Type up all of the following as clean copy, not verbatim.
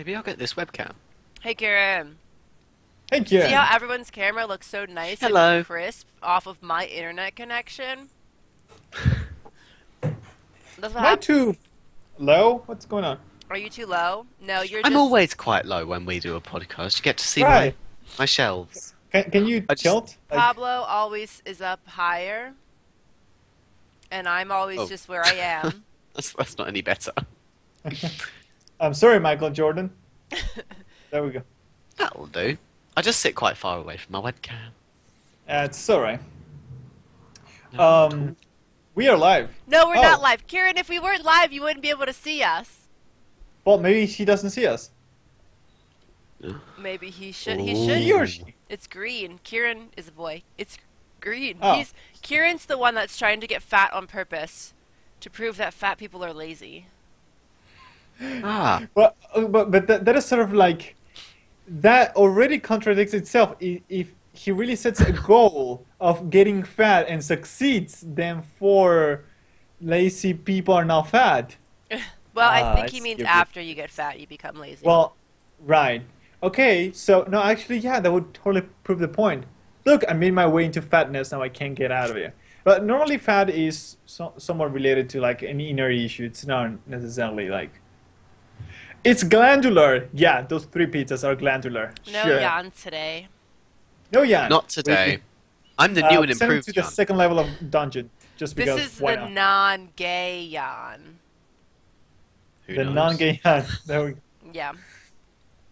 Maybe I'll get this webcam. Hey, Karen. Hey, See Kieran. how everyone's camera looks so nice Hello. and crisp off of my internet connection? That's what Am I happened. too low? What's going on? Are you too low? No, you're I'm just... always quite low when we do a podcast. You get to see Right. my shelves. Can you I just- tilt? Pablo always is up higher. And I'm always Oh. just where I am. That's not any better. I'm sorry, Michael Jordan. There we go. That'll do. I just sit quite far away from my webcam. It's alright. No, We are live. No, we're Oh. not live. Kieran, if we weren't live, you wouldn't be able to see us. Well, maybe she doesn't see us. Maybe he should. Ooh. He should. He or she? It's green. Kieran is a boy. It's green. Oh. Kieran's the one that's trying to get fat on purpose to prove that fat people are lazy. Ah, Well, but that is sort of like that already contradicts itself. If he really sets a goal of getting fat and succeeds, then for lazy people are not fat. Well, I Ah, think I he see means your after you get fat, you become lazy. Well, right. Okay, so no, actually, yeah, that would totally prove the point. Look, I made my way into fatness. Now I can't get out of it. But normally, fat is somewhat related to like an inner issue. It's not necessarily like. It's glandular. Yeah, those 3 pizzas are glandular. no Sure. yawn today. No, yeah. not today. I'm the new and Send him improved to the Jan. second level of dungeon, just This because. is why the not? non-gay yawn. Who The knows? non-gay hand. There we. Yeah.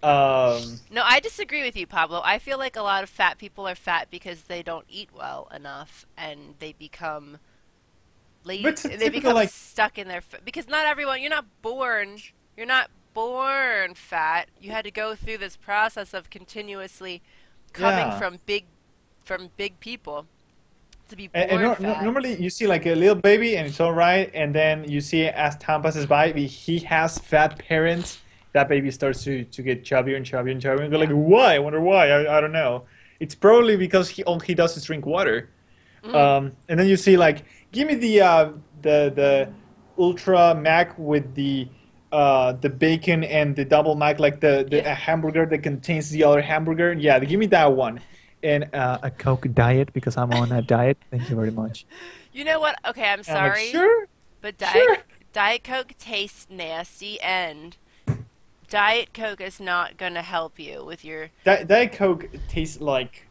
Um. No, I disagree with you, Pablo. I feel like a lot of fat people are fat because they don't eat well enough, and they become lazy. But it's They typical, become like- stuck in their. Because not everyone. You're not born. You're not born fat. You had to go through this process of continuously coming Yeah. from big people to be And, born and fat. normally you see like a little baby and it's all right, and then you see as time passes by, if he has fat parents, that baby starts to get chubbier and chubbier and chubbier. And go like, why? I wonder why. I don't know. It's probably because all he does is drink water. And then you see like, give me the ultra mac with the bacon and the double mac, like the Yeah. hamburger that contains the other hamburger. Yeah, give me that one. And a Coke diet because I'm on a diet. Thank you very much. You know what? Okay, I'm And I'm like, sorry, sure. but sure. Diet Coke tastes nasty, and Diet Coke is not gonna help you with your. Diet Coke tastes like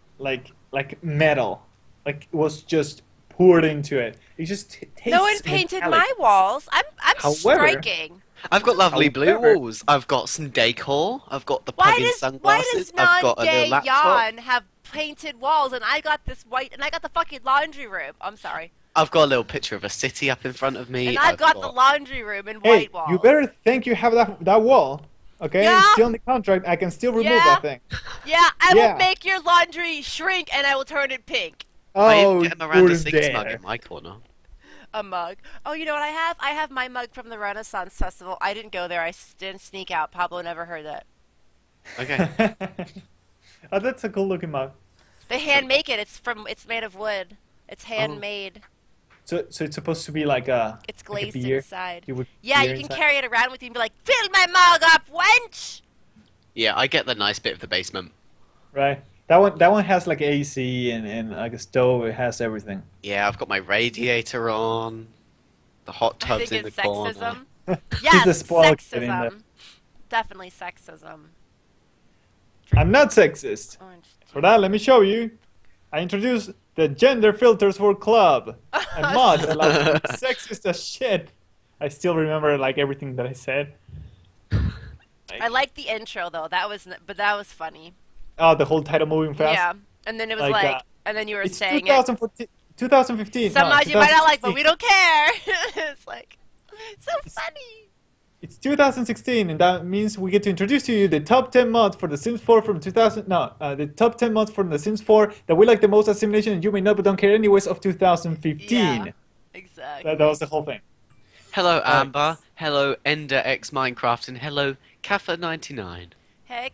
metal, like it was just poured into it. It just tastes. No one painted metallic. my walls. I'm However- striking. I've got lovely blue However- walls. I've got some decor. I've got the Why plug-in does sunglasses. I've got a non-gay little laptop. Jan have painted walls, and I got this white, and I got the fucking laundry room. I'm sorry, I've got a little picture of a city up in front of me. and I've got the laundry room in Hey, white walls. you better thank you have that wall. Okay, Yeah. it's still in the contract. I can still remove Yeah. that thing. Yeah, I Yeah. will make your laundry shrink, and I will turn it pink. I Oh, even get a Miranda good Sings mug there. in my corner. A mug. Oh, you know what I have? I have my mug from the Renaissance Festival. I didn't go there. I didn't sneak out. Pablo never heard that. Okay. Oh, that's a cool looking mug. They hand make it. It's made of wood. It's Oh. handmade. So it's supposed to be like a. It's like a glazed beer. inside. You would Yeah, beer you can inside. carry it around with you and be like, fill my mug up, wench! Yeah, I get the nice bit of the basement. Right. That one has like AC and like a stove. It has everything. Yeah, I've got my radiator on. The hot I tub's think in the it's corner. sexism. He's Yes, the spoiled kid in there. sexism. Definitely sexism. I'm not sexist. Orange. For that, let me show you. I introduced the Gender Filters for Club, a mod that allows you to be sexist as shit. I still remember like everything that I said. I like the intro though. That was funny. Oh, the whole title moving fast. Yeah, and then it was Like, like, and then you were It's saying 2014, 2015. Some no, mods you might not like, but 2016. we don't care. It's like, so funny. It's 2016, and that means we get to introduce to you the top 10 mods for The Sims 4 from 2000. No, the top 10 mods from The Sims 4 that we like the most as SimNation, and you may not, but don't care anyways, of 2015. Yeah, exactly. That was the whole thing. Hello, Amber. Hello, Ender X Minecraft, and hello, Kaffa99. Hey,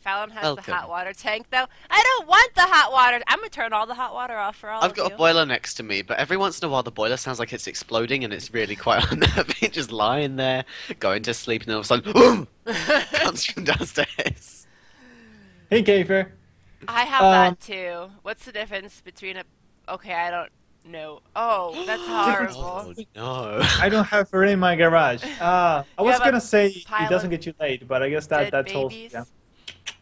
Fallon has the hot Welcome. water tank, though. I don't want the hot water. I'm gonna turn all the hot water off for all I've of got a you. boiler next to me, but every once in a while the boiler sounds like it's exploding and it's really quite unnerving. Just lying there, going to sleep, and then all of a sudden, boom, comes from downstairs. Hey, Kiefer. I have Um, that too. What's the difference between a? Okay, I don't know. Oh, that's difference. horrible. Oh no. I don't have it in my garage. I You was have a gonna say it pile doesn't of get you late, but I guess dead that's all. Yeah. babies.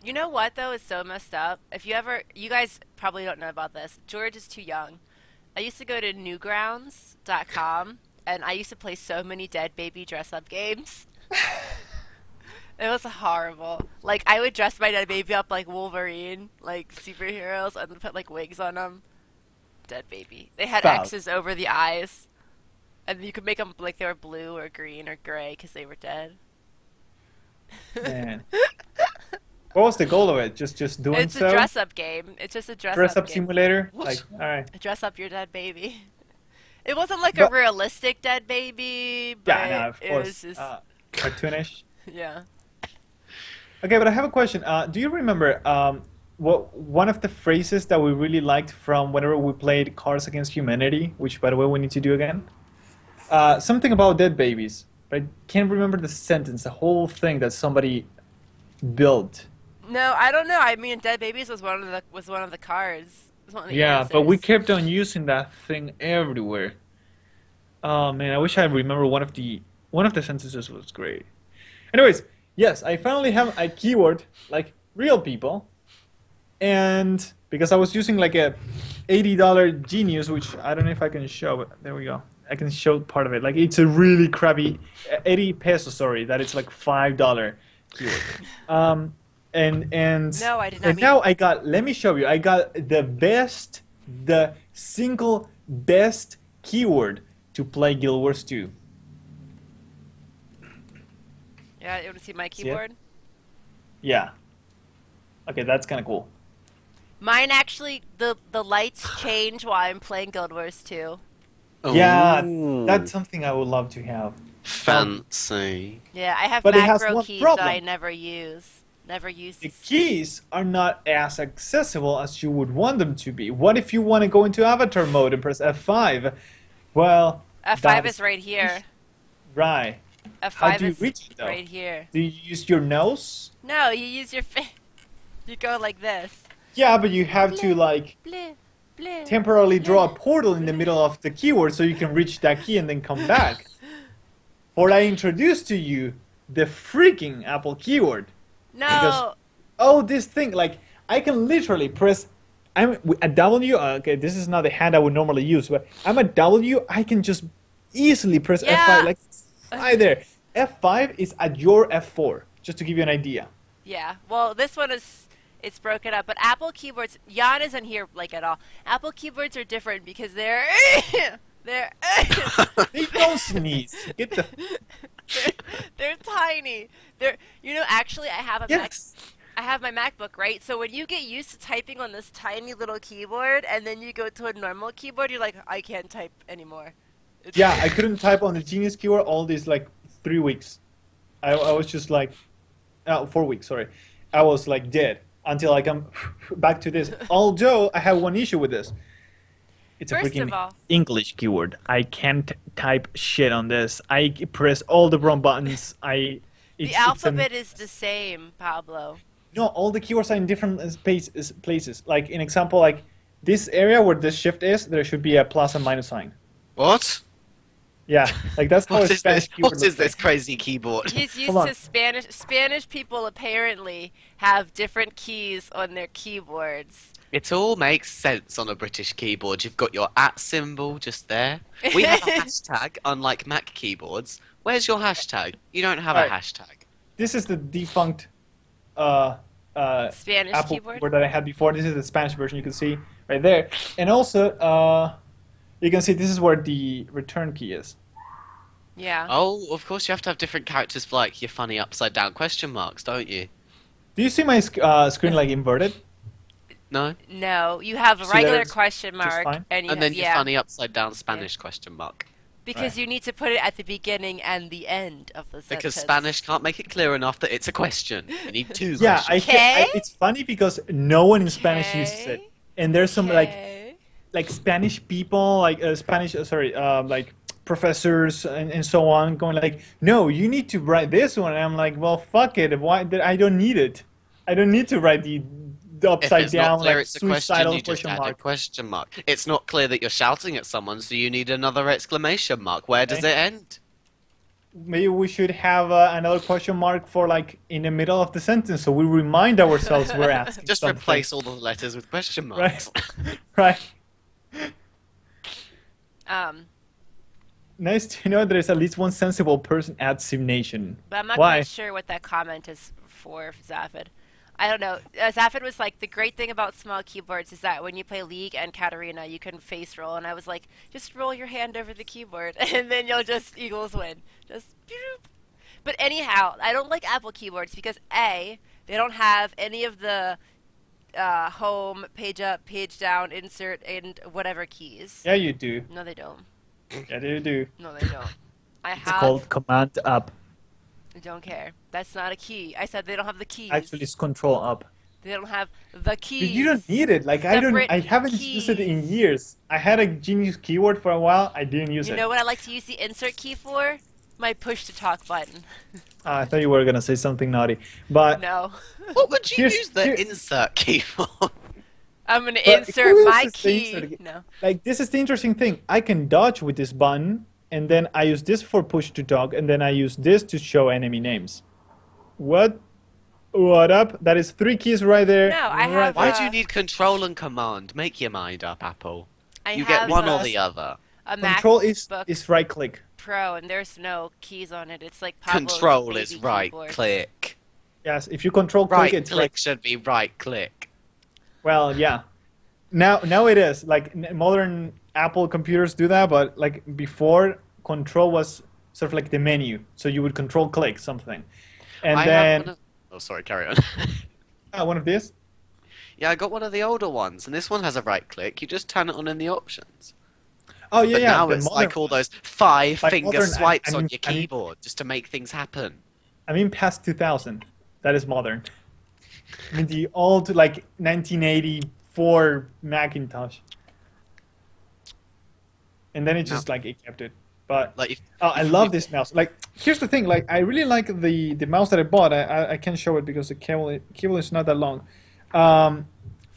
You know what though is so messed up? If you ever, you guys probably don't know about this. George is too young. I used to go to newgrounds.com and I used to play so many dead baby dress up games. It was horrible. Like I would dress my dead baby up like Wolverine, like superheroes, and put like wigs on them. Dead baby. They had Foul. X's over the eyes, and you could make them like they were blue or green or gray because they were dead. Man. What was the goal of it? Just doing It's so? a dress up game. It's just a Dress up up game. simulator? What? Like, alright. Dress up your dead baby. It wasn't like a But- realistic dead baby, but Yeah, no, of it course. was just Cartoonish. yeah. Okay, but I have a question. Do you remember what one of the phrases that we really liked from whenever we played Cards Against Humanity, which by the way we need to do again? Something about dead babies. But I can't remember the sentence, the whole thing that somebody built. No, I don't know. I mean, dead babies was one of the cards. It was one of the Yeah, but we answers. kept on using that thing everywhere. Oh man, I wish I remember one of the sentences was great. Anyways, yes, I finally have a keyword like real people, and because I was using like a $80 Genius, which I don't know if I can show, but there we go. I can show part of it. Like it's a really crappy 80 pesos. Sorry, that it's like $5 keyword. And No, I did not and mean. now I got. Let me show you. I got the single best keyword to play Guild Wars 2. Yeah, you want to see my See it? keyboard? Yeah. Okay, that's kind of cool. Mine actually, the lights change while I'm playing Guild Wars 2. Yeah, Ooh, that's something I would love to have. fancy. Yeah, I have But it has macro one keys problem. that I never use. Never use The these. keys are not as accessible as you would want them to be. What if you want to go into avatar mode and press F5? Well, F5 that is right here. right. How F5 do you is reach it, though? right here. Do you use your nose? No, you use your face. You go like this. Yeah, but you have to like Bleh, bleh. temporarily draw a portal in the middle of the keyword so you can reach that key and then come back. For I introduced to you the freaking Apple keyword. No. Oh, this thing, like, I can literally press, I'm a W, okay, this is not the hand I would normally use, but I'm a W, I can just easily press Yeah. F5, like, right there. F5 is at your F4, just to give you an idea. Yeah. Well, this one is it's broken up, but Apple keyboards. Jan isn't here like at all. Apple keyboards are different because they're they're They don't sneeze. Get the, they're tiny. They're actually I have a yes. I have my MacBook, right? So when you get used to typing on this tiny little keyboard and then you go to a normal keyboard, you're like, I can't type anymore. It's Yeah, I couldn't type on the Genius keyword all these, like, 3 weeks. I was just like, 4 weeks, sorry. I was, like, dead until I come back to this. Although, I have one issue with this. It's a First freaking of all- English keyword. I can't type shit on this. I press all the wrong buttons. the It's alphabet is the same, Pablo. no, all the keywords are in different places. Like, in example, like, this area where the shift is, there should be a plus and minus sign. What? Yeah, like, that's how What a is Spanish this? keyword What looks is this like. crazy keyboard? He's used Hold on. to Spanish. Spanish people apparently have different keys on their keyboards. It all makes sense on a British keyboard. You've got your @ symbol just there. We have a hashtag, unlike Mac keyboards. Where's your hashtag? You don't have a Right. hashtag. This is the defunct uh, Spanish Apple keyboard. keyboard that I had before. This is the Spanish version you can see right there. And also, you can see this is where the return key is. Yeah. Oh, of course you have to have different characters for like your funny upside down question marks, don't you? Do you see my screen like inverted? No? No, you have a See, regular there's question mark, fine. and you And then have, your yeah. funny upside down Spanish question mark. Because Right. you need to put it at the beginning and the end of the Because sentence. Spanish can't make it clear enough that it's a question. You need two Yeah, questions. Okay. it's funny because no one in Spanish uses it, Okay. and there's some Okay. like Spanish people, like Spanish, sorry, like professors and so on, going like, no, you need to write this one. And I'm like, well, fuck it. Why? I don't need it. I don't need to write the If upside it's not down clear like it's a question, suicidal you just question add a mark. question mark. It's not clear that you're shouting at someone, so you need another exclamation mark. Where does Okay. it end? Maybe we should have another question mark for like in the middle of the sentence, so we remind ourselves we're asking Just something. replace all the letters with question marks. Right. Um, Nice to know there's at least one sensible person at SimNation. but I'm not Why? quite sure what that comment is for, Zafid. I don't know. Zafid was like, the great thing about small keyboards is that when you play League and Katarina, you can face roll. And I was like, just roll your hand over the keyboard, and then you'll just Eagles win. Just. Boop. But anyhow, I don't like Apple keyboards because A, they don't have any of the home, page up, page down, insert, and whatever keys. Yeah, you do. No, they don't. Yeah, you do. No, they don't. I It's have. called Command Up. I don't care. That's not a key. I said they don't have the keys. Actually, it's Control Up. They don't have the keys. Dude, you don't need it. Like Separate I haven't used it in keys. years. I had a Genius keyboard for a while. I didn't use You it. know what I like to use the insert key for? My push to talk button. I thought you were gonna say something naughty, but No. What would you Here's- use the here- insert key for? I'm gonna But insert who my uses the key. insert key? No. like this is the interesting thing. I can dodge with this button, and then I use this for push to talk, and then I use this to show enemy names. What? What up? That is 3 keys right there. No, I right have, Why there. do you need control and command? Make your mind up, Apple. I You have get one or a, the other. a Control MacBook is right click. Pro, and there's no keys on it. It's like Pablo's Control baby is right keyboard. click. Yes, if you control click, Right it's click right. should be right click. Well, yeah. Now it is like modern Apple computers do that, but like before, control was sort of like the menu, so you would control click something, and I have then one of... Oh, sorry, carry on. one of these. Yeah, I got one of the older ones, and this one has a right click. You just turn it on in the options. Oh yeah, But yeah. now the it's modern like all ones. those five-finger modern, swipes I on mean- your I mean- keyboard just to make things happen. I mean, past 2000. That is modern. I mean, the old like 1984 Macintosh, and then it just like it kept it. But Like, if, oh, I love this mouse. Like, here's the thing. Like, I really like the mouse that I bought. I can't show it because the cable is not that long, and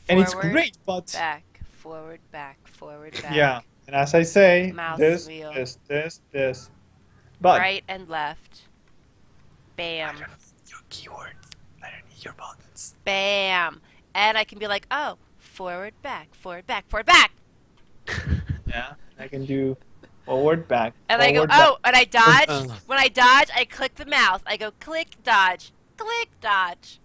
it's Forward, great. But Back, forward, back, forward, back. yeah, and as I say, Mouse this, wheel. this. But Right and left. Bam. your keywords. I don't need your buttons. Bam. And I can be like, oh, forward, back, forward, back, forward, back. Yeah, I can do forward, back. And I go, forward, back. oh, and I dodge. Uh. When I dodge, I click the mouse. I go click, dodge, click, dodge.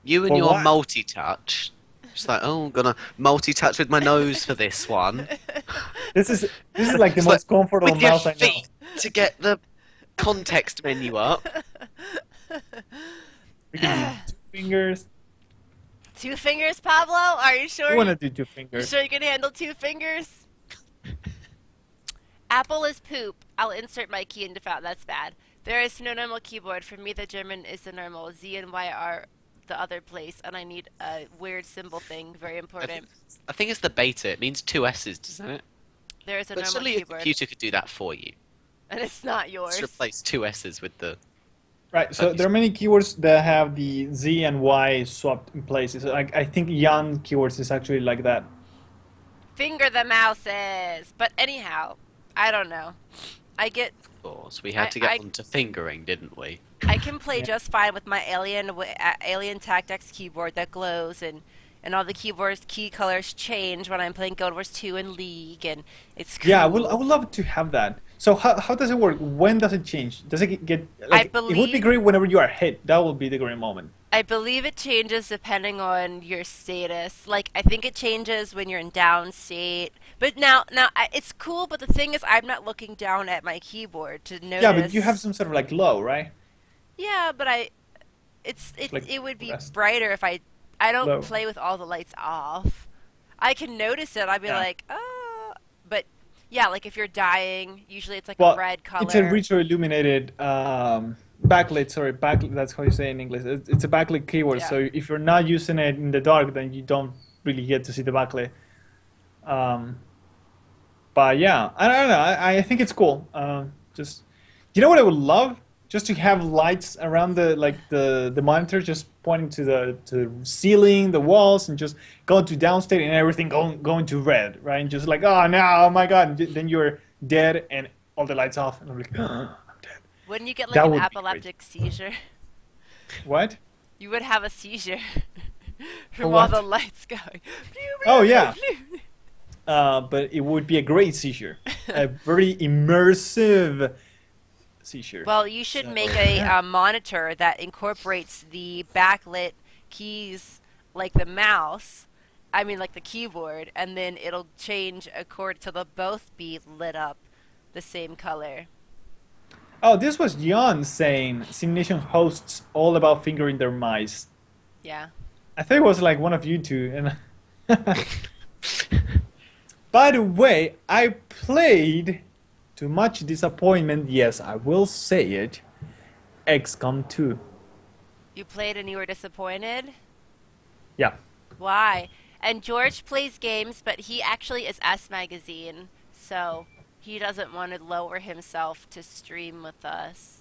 you and For your what? multi-touch. Just like, oh, I'm gonna multi-touch with my nose for this one. This is like the It's most like, comfortable with your mouse I know. feet to get the context menu up. We can do 2 fingers. 2 fingers, Pablo? Are you sure? You want to do 2 You fingers? sure you can handle 2 fingers? Apple is poop. I'll insert my key into file. That's bad. There is no normal keyboard. For me, the German is the normal. Z and Y are the other place, and I need a weird symbol thing. Very important. I think it's the beta. It means 2 S's, doesn't it? There is a But normal surely a keyboard, computer could do that for you. and it's not yours. Just replace 2 S's with the... Right. So there are many keywords that have the Z and Y swapped in places. Like I think Yan keywords is actually like that. Finger the mouses. But anyhow, I don't know. I get. Of course, we had to I- get onto fingering, didn't we? I can play Yeah. just fine with my Alien Tactics keyboard that glows and all the key colors change when I'm playing Guild Wars 2 and League, and it's cool. Yeah, I would love to have that. So how does it work? When does it change? Does it get like it would be believe- great whenever you are hit. That would be the great moment. I believe it changes depending on your status. Like, I think it changes when you're in down state. But now it's cool, but the thing is I'm not looking down at my keyboard to notice. Yeah, but you have some sort of like low, right? Yeah, but Like it would be rest. brighter if I don't Low. play with all the lights off. I can notice it. I'd be Yeah. like, oh, but Yeah, like if you're dying, usually it's like a Well, red it's a color. retro illuminated backlit. Sorry, backlit. That's how you say it in English. It's a backlit keyword. Yeah. So if you're not using it in the dark, then you don't really get to see the backlit. Um, but yeah, I don't know. I think it's cool. Just you know what I would love? Just to have lights around the monitor, just pointing to the ceiling, the walls, and just going to downstate and everything going to red, right? And just like, oh no, oh my god, and then you're dead and all the lights off, and I'm like, oh, I'm dead. Wouldn't you get like That an would be great. epileptic seizure? What? You would have a seizure For from all what? the lights going. Oh yeah. But it would be a great seizure, a very immersive seizure. Well, you should So, make a yeah. monitor that incorporates the backlit keys, like the mouse. I mean, like the keyboard, and then it'll change accord so they'll both be lit up the same color. Oh, this was Jan saying SimNation hosts all about fingering their mice. Yeah. I think it was like one of you two. And by the way, I played, to much disappointment, yes, I will say it, XCOM 2. You played and you were disappointed? Yeah. Why? And George plays games, but he actually is S Magazine, so he doesn't want to lower himself to stream with us.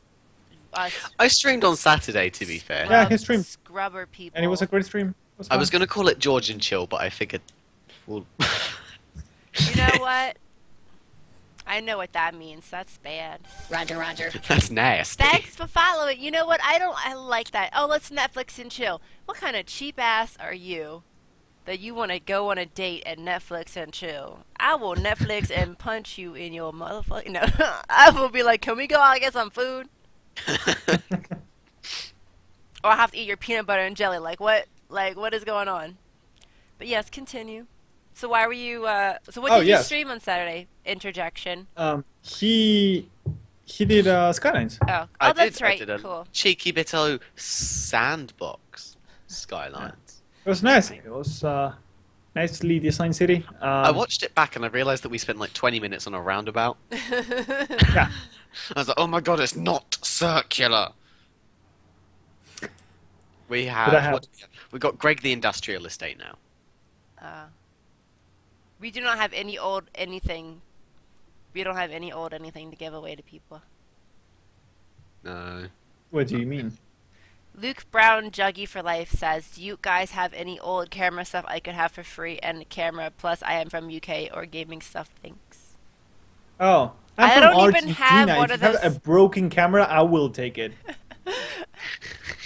Us I streamed on Saturday, to be fair. Yeah, he streamed. Scrubber people. And it was a great stream. It was I was fun. going to call it George and Chill, but I figured... Well... You know what? I know what that means. That's bad. Roger, Roger. That's nasty. Thanks for following. You know what? I like that. Oh, let's Netflix and chill. What kind of cheap ass are you that you want to go on a date and Netflix and chill? I will Netflix and punch you in your motherfucking... No, I will be like, can we go out and get some food? Or I have to eat your peanut butter and jelly. Like, what? Like, what is going on? But yes, continue. So why were you, so what Oh, did you yes. stream on Saturday? Interjection. He did Skylines. Oh, I oh, that's did, right. I did a Cool. cheeky bit of sandbox Skylines. It was nice. It was nicely designed city. I watched it back and I realised that we spent like 20 minutes on a roundabout. Yeah. I was like, oh my god, it's not circular. We I have, have- what do we have? We got Greg the Industrial Estate now. We do not have any old anything. We don't have any old anything to give away to people. No. What do you mean? Luke Brown Juggy for Life says, do you guys have any old camera stuff I could have for free and a camera plus I am from UK or gaming stuff, thanks. Oh, I I'm don't from even have Argentina. one If of you have those- a broken camera, I will take it.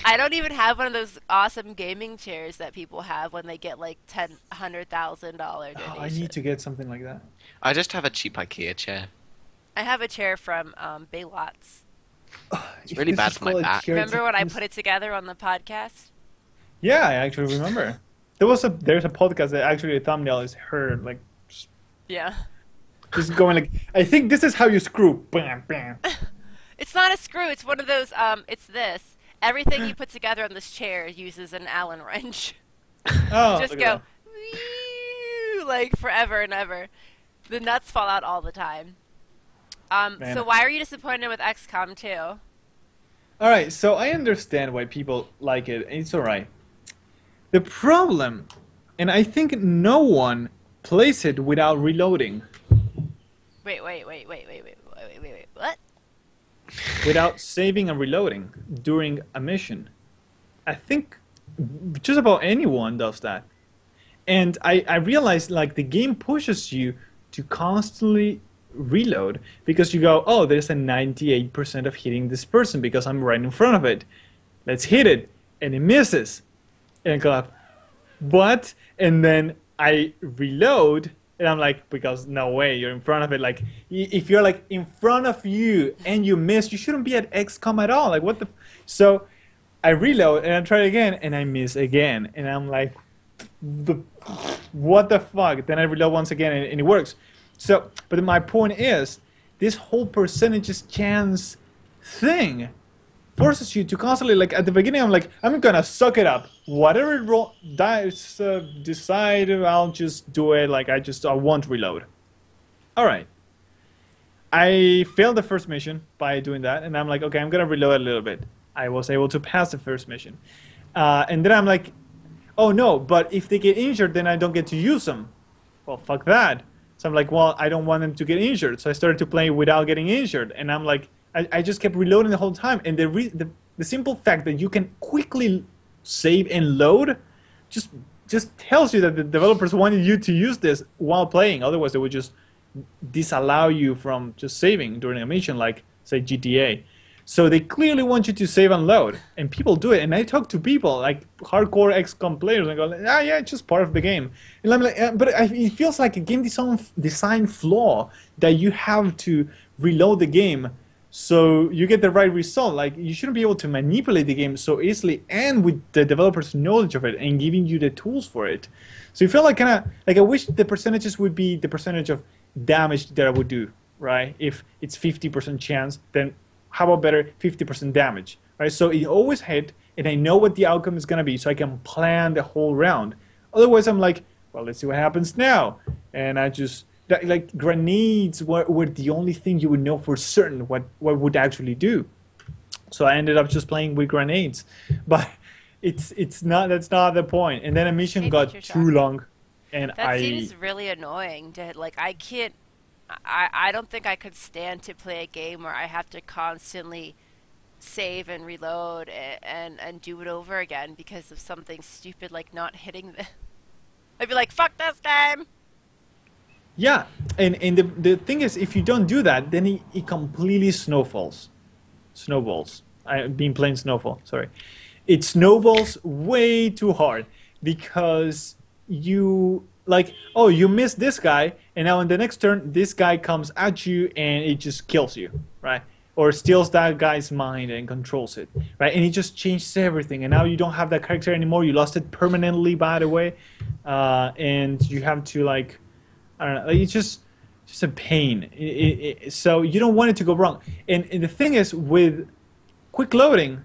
I don't even have one of those awesome gaming chairs that people have when they get like $100,000 donation. Oh, I need to get something like that. I just have a cheap IKEA chair. I have a chair from Baylots. It's really bad for my back. Remember when I put it together on the podcast? Yeah, I actually remember. There's a podcast that actually the thumbnail is her like Yeah. just going like, I think this is how you screw. Bam, bam. It's not a screw. It's one of those. It's this. Everything you put together on this chair uses an Allen wrench. Oh, Just look go at "Wee," like forever and ever. The nuts fall out all the time. Man. So why are you disappointed with XCOM 2? that. All right, so I understand why people like it. It's all right. The problem, and I think no one plays it without reloading, Wait. What? without saving and reloading during a mission. I think just about anyone does that. And I realized like the game pushes you to constantly reload because you go, oh, there's a 98% of hitting this person because I'm right in front of it. Let's hit it. And it misses. And I go, what? And then I reload and I'm like, because no way, you're in front of it. Like, if you're like in front of you and you miss, you shouldn't be at XCOM at all. Like, what the? So I reload and I try again and I miss again. And I'm like, what the fuck? Then I reload once again and it works. So, but my point is, this whole percentages chance thing forces you to constantly, like, at the beginning, I'm like, I'm gonna suck it up. Whatever decide, I'll just do it. Like, I won't reload. All right. I failed the first mission by doing that, and I'm like, okay, I'm gonna reload a little bit. I was able to pass the first mission, and then I'm like, oh no, but if they get injured, then I don't get to use them. Well, fuck that. So I'm like, well, I don't want them to get injured. So I started to play without getting injured, and I'm like, I just kept reloading the whole time, and the simple fact that you can quickly save and load just just tells you that the developers wanted you to use this while playing. Otherwise, they would just disallow you from just saving during a mission, like say GTA. So they clearly want you to save and load, and people do it. And I talk to people like hardcore XCOM players, and I go, "Ah, yeah, it's just part of the game." And I'm like, but it feels like a game design flaw that you have to reload the game so you get the right result. Like you shouldn't be able to manipulate the game so easily, and with the developer's knowledge of it and giving you the tools for it. So you feel like kind of like I wish the percentages would be the percentage of damage that I would do, right? If it's 50% chance, then how about better 50% damage, right? So it always hit, and I know what the outcome is going to be, so I can plan the whole round. Otherwise, I'm like, well, let's see what happens now. And I just, like, grenades were the only thing you would know for certain what would actually do. So I ended up just playing with grenades. But it's not, that's not the point. And then a mission Hey, got Future too Shock. long, and That seems really annoying. Like, I can't. I don't think I could stand to play a game where I have to constantly save and reload and do it over again because of something stupid like not hitting the. I'd be like, fuck this game! yeah, and the thing is, if you don't do that, then it completely snowballs. I've been playing Snowfall. Sorry, it snowballs way too hard because you like, oh, you missed this guy, and now in the next turn, this guy comes at you and it just kills you, right? Or steals that guy's mind and controls it, right? And it just changes everything, and now you don't have that character anymore. You lost it permanently, by the way, and you have to like, I don't know, like, it's just a pain. So you don't want it to go wrong. And the thing is, with quick loading,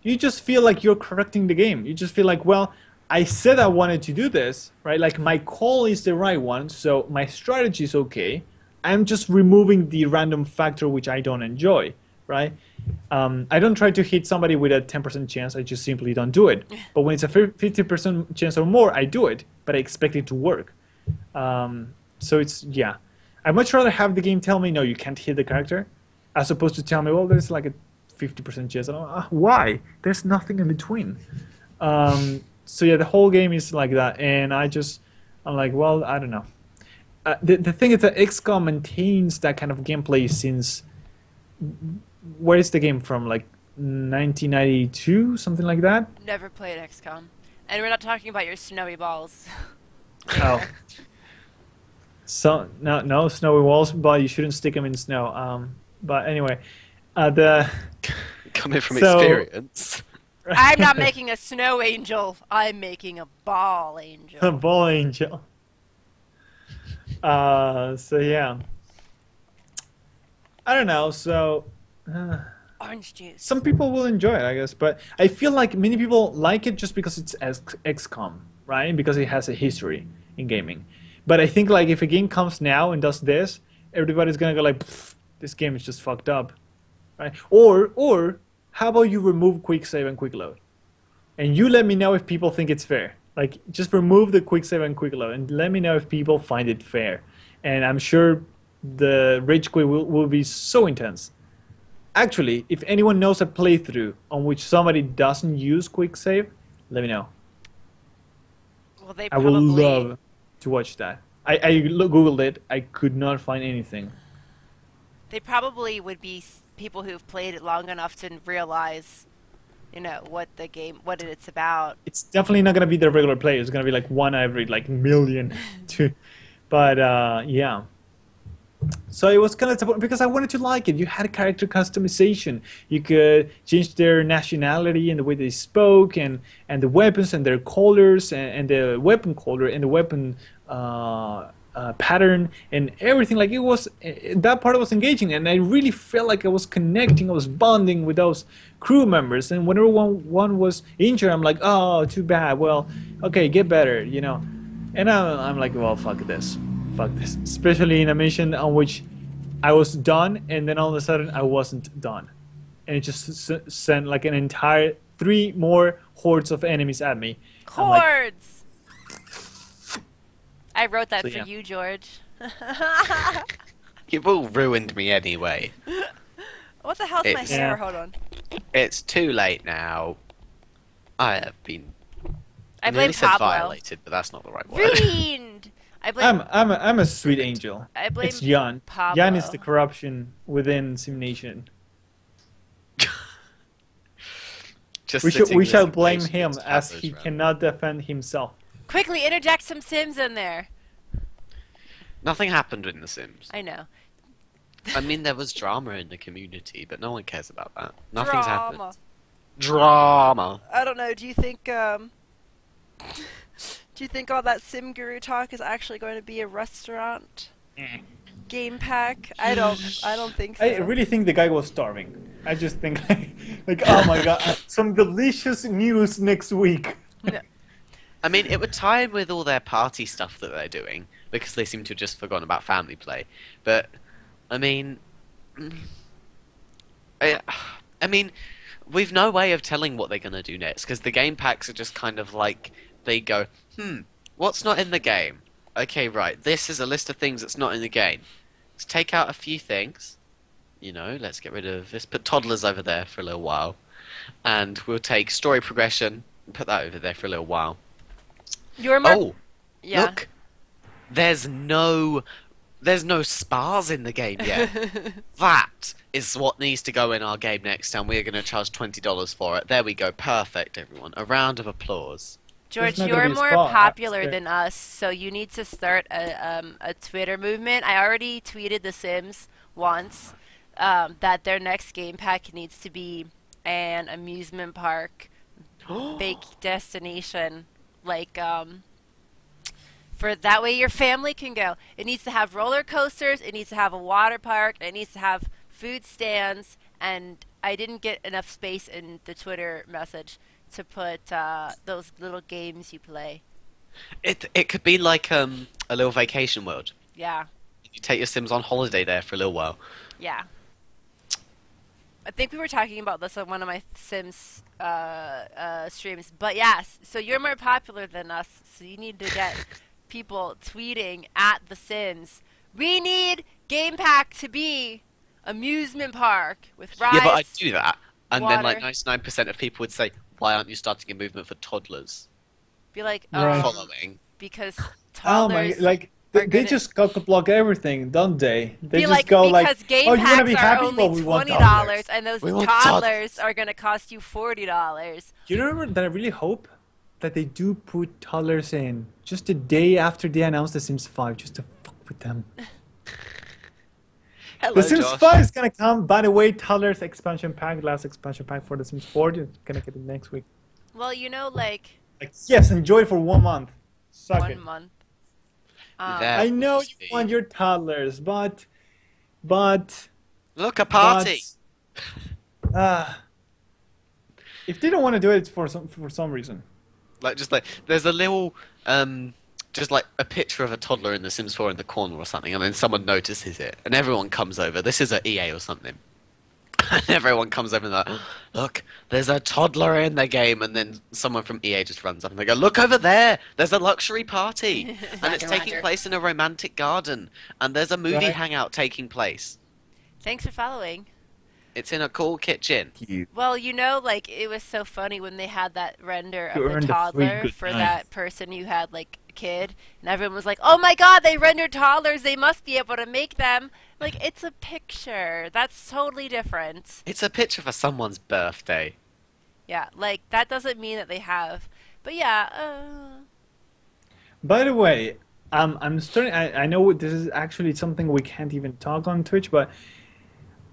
you just feel like you're correcting the game. You just feel like, well, I said I wanted to do this, right? Like my call is the right one, so my strategy is okay. I'm just removing the random factor which I don't enjoy, right? I don't try to hit somebody with a 10% chance. I just simply don't do it. But when it's a 50% chance or more, I do it, but I expect it to work. So it's, yeah. I'd much rather have the game tell me, no, you can't hit the character, as opposed to tell me, well, there's like a 50% chance. Why? There's nothing in between. So yeah, the whole game is like that, and I'm like, well, I don't know. The thing is that XCOM maintains that kind of gameplay since, where is the game from? Like 1992, something like that? Never played XCOM. And we're not talking about your snowy balls. Oh. So, no snowy walls, but you shouldn't stick them in snow. But anyway, the Coming from So- experience. I'm not making a snow angel. I'm making a ball angel. a ball angel. So yeah. I don't know, so Orange juice. some people will enjoy it, I guess, but I feel like many people like it just because it's XCOM, right? Because it has a history in gaming. But I think like if a game comes now and does this, everybody's gonna go like, this game is just fucked up, right? Or how about you remove quick save and quick load, and you let me know if people think it's fair. Like just remove the quick save and quick load, and let me know if people find it fair. And I'm sure the rage quit will be so intense. Actually, if anyone knows a playthrough on which somebody doesn't use quick save, let me know. Well, they I will probably. love to watch that. I googled it. I could not find anything. They probably would be people who've played it long enough to realize, you know, what it's about. It's definitely not gonna be the regular player. It's gonna be like one every like million, two. But yeah. So it was kind of disappointing because I wanted to like it. You had character customization. You could change their nationality and the way they spoke, and the weapons and their colors, and the weapon color and the weapon pattern and everything. Like it was, that part was engaging, and I really felt like I was connecting. I was bonding with those crew members. And whenever one was injured, I'm like, oh, too bad. Well, okay, get better, you know. And I'm like, well, fuck this. Especially in a mission on which I was done, and then all of a sudden I wasn't done, and it just sent like an entire 3 more hordes of enemies at me. I'm like, Hordes! I wrote that So, for yeah. you, George. You've all ruined me anyway. What the hell's my It's- hair? Yeah. Hold on. It's too late now. I have been. I nearly blame said Pablo. violated, but that's not the right word. Ruined! I blame I'm a sweet angel. I blame It's Jan. Pablo. Jan is the corruption within SimNation. Just We sitting shall with blame patience him to as have he those cannot defend himself. Quickly interject some Sims in there. Nothing happened in The Sims. I know. I mean, there was drama in the community, but no one cares about that. Nothing's happened. Drama. Drama. I don't know. Do you think do you think all that Sim Guru talk is actually going to be a restaurant? Game pack? I don't think so. I really think the guy was starving. I just think like oh my god, some delicious news next week. I mean, it would tie in with all their party stuff that they're doing, because they seem to have just forgotten about family play. But, I mean... I mean, we've no way of telling what they're going to do next, because the game packs are just kind of like, they go, what's not in the game? Okay, right, this is a list of things that's not in the game. Let's take out a few things. You know, let's get rid of... Let's put toddlers over there for a little while. And we'll take story progression and put that over there for a little while. You're more. Oh, Yeah. look! There's no spas in the game yet. That is what needs to go in our game next, and we're going to charge $20 for it. There we go, perfect, everyone. A round of applause. George, There's not you're gonna be a more spot. popular That's than us, so you need to start a Twitter movement. I already tweeted The Sims once that their next game pack needs to be an amusement park, big destination, like for that way your family can go. It needs to have roller coasters. It needs to have a water park. It needs to have food stands. And I didn't get enough space in the Twitter message to put those little games you play. It could be like a little vacation world. Yeah, You take your Sims on holiday there for a little while. yeah. I think we were talking about this on one of my Sims streams. But yes, so you're more popular than us, so you need to get people tweeting at The Sims. We need Game Pack to be amusement park with rides. Yeah, but I'd do that, and then like water. 99% of people would say, "Why aren't you starting a movement for toddlers?" Be like, Right. Following. because Oh my, toddlers like are they good just cock block everything, don't they? They be just like, go because like, game oh, you want to packs be are happy? only Well, we want $20, dollars. and those We want toddlers are gonna cost you $40. You remember that I really hope that they do put toddlers in just the day after they announce The Sims 5, just to fuck with them. Hello, The Sims Josh. 5 is gonna come. By the way, toddlers expansion pack, last expansion pack for The Sims 4. You're gonna get it next week. Well, you know, like Like, yes, enjoy it for 1 month. Suck 1 it. month. There I know must you be. want your toddlers, but Look, a party. If they don't want to do it, it's for some reason. Like just like there's a little just like a picture of a toddler in The Sims 4 in the corner or something, and then someone notices it, and everyone comes over. This is at EA or something. And everyone comes over and they're like, look, there's a toddler in the game, and then someone from EA just runs up and they go, look over there, there's a luxury party, and it's taking Roger. place in a romantic garden, and there's a movie Right. hangout taking place. Thanks for following. It's in a cool kitchen. Well, you know, like it was so funny when they had that render You of the earned a free toddler good for night. that person who had like a kid, and everyone was like, "Oh my God, they rendered toddlers! They must be able to make them." Like it's a picture. That's totally different. It's a picture for someone's birthday. Yeah, like that doesn't mean that they have. But yeah, By the way, I'm starting. I know this is actually something we can't even talk on Twitch, but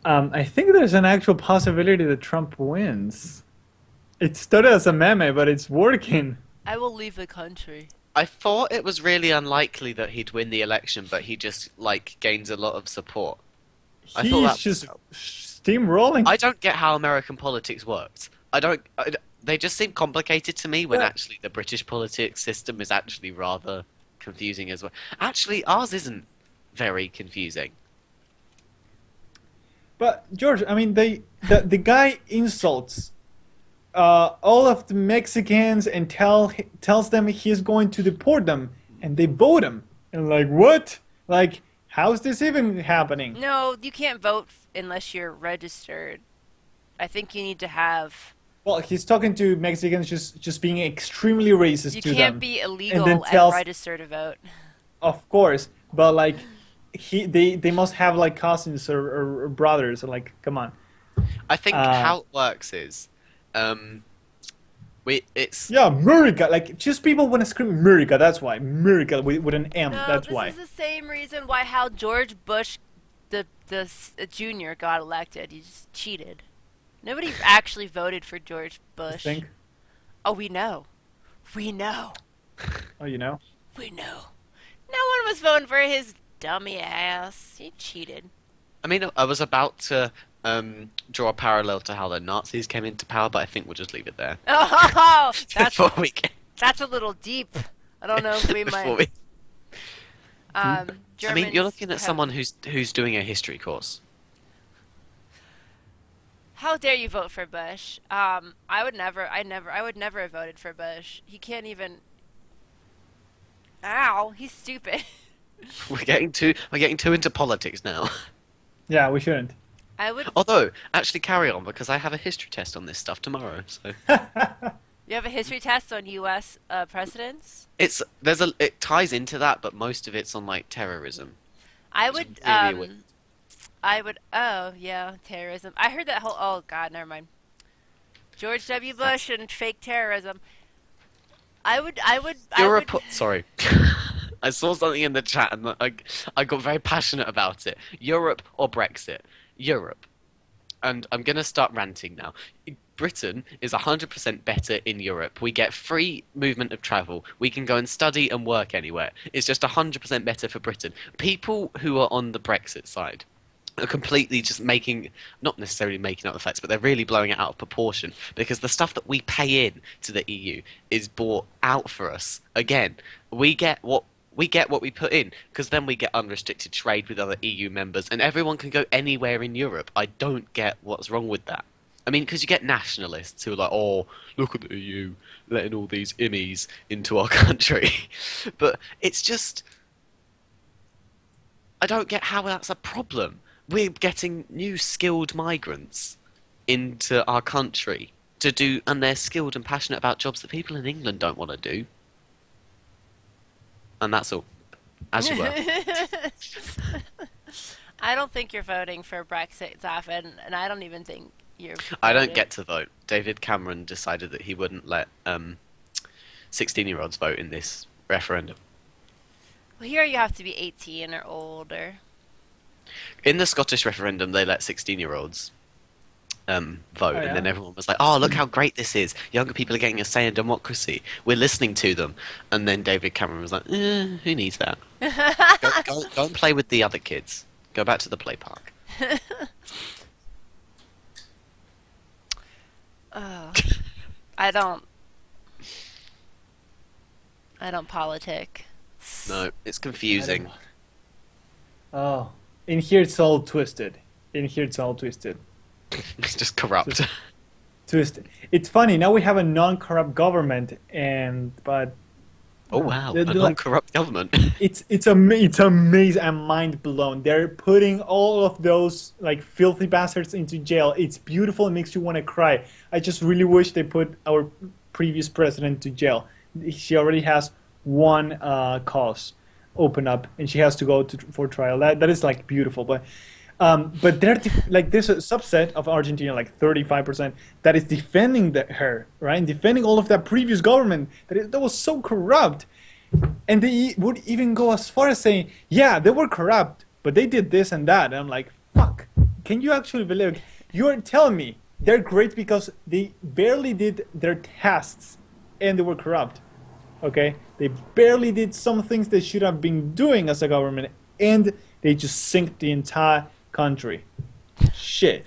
I think there's an actual possibility that Trump wins. It started as a meme, but it's working. I will leave the country. I thought it was really unlikely that he'd win the election, but he just like gains a lot of support. I thought that He's was- just steamrolling. I don't get how American politics works. They just seem complicated to me when Yeah. actually the British politics system is actually rather confusing as well. Actually, ours isn't very confusing. But George, I mean, the guy insults all of the Mexicans and tells them he's going to deport them, and they vote him. And like, what? Like, how's this even happening? No, you can't vote unless you're registered. I think you need to have. Well, he's talking to Mexicans, just being extremely racist You to can't them, be and then illegal and tells, register to vote. of course, but like, they must have like cousins or brothers. Or like, come on. I think Uh, how it works is, um, it's yeah, America. Like, just people want to scream America. That's why America with an M. No, That's this why. is the same reason why how George Bush, the junior, got elected. He just cheated. Nobody actually voted for George I Bush. think. Oh, we know. We know. Oh, you know. We know. No one was voting for his dummy ass. He cheated. I mean, I was about to draw a parallel to how the Nazis came into power, but I think we'll just leave it there Oh, before we get that's a little deep. I don't know if we before might. we. I mean, you're Germans looking at have. someone who's doing a history course. How dare you vote for Bush? I would never. I would never have voted for Bush. He can't even. Ow, he's stupid. We're getting too into politics now. Yeah, we shouldn't. I would. Although, actually, carry on because I have a history test on this stuff tomorrow. So You have a history test on U.S. Presidents. it ties into that, but most of it's on like terrorism. I It's would. really weird. I would. Oh yeah, terrorism. I heard that whole. Oh God, never mind. George W. Bush and fake terrorism. I would. I would. I would. Sorry. I saw something in the chat and I got very passionate about it. Europe or Brexit? Europe. And I'm going to start ranting now. Britain is 100% better in Europe. We get free movement of travel. We can go and study and work anywhere. It's just 100% better for Britain. People who are on the Brexit side are completely just not necessarily making up the facts, but they're really blowing it out of proportion because the stuff that we pay in to the EU is bought out for us. Again, we get what we put in because then we get unrestricted trade with other EU members and everyone can go anywhere in Europe. I don't get what's wrong with that. I mean, because you get nationalists who are like, oh, look at the EU letting all these immies into our country. But it's just, I don't get how that's a problem. We're getting new skilled migrants into our country to do, and they're skilled and passionate about jobs that people in England don't want to do. And that's all. As you were. I don't think you're voting for Brexit, Zafin, and I don't even think you're. I don't voting. get to vote. David Cameron decided that he wouldn't let 16-year-olds vote in this referendum. Well, here you have to be 18 or older. In the Scottish referendum, they let 16-year-olds vote, Oh, and yeah? then everyone was like, "Oh, look how great this is! Younger people are getting a say in democracy. We're listening to them." And then David Cameron was like, "Who needs that? Go and play with the other kids. Go back to the play park." Oh, I don't. I don't politic. No, it's confusing. Oh, in here it's all twisted. In here it's all twisted. It's just corrupt. Twisted. It's funny now we have a non-corrupt government, but Oh wow, the- a the- non-corrupt government. it's amazing. I'm mind blown. They're putting all of those like filthy bastards into jail. It's beautiful. It makes you want to cry. I just really wish they put our previous president to jail. She already has one cause open up, and she has to go for trial. That is like beautiful, but they're like there's a subset of Argentina, like 35%, that is defending her, right? And defending all of that previous government that was so corrupt. And they would even go as far as saying, yeah, they were corrupt, but they did this and that. And I'm like, fuck, can you actually believe it? You're telling me they're great because they barely did their tasks and they were corrupt. Okay? They barely did some things they should have been doing as a government and they just sink the entire country. Shit.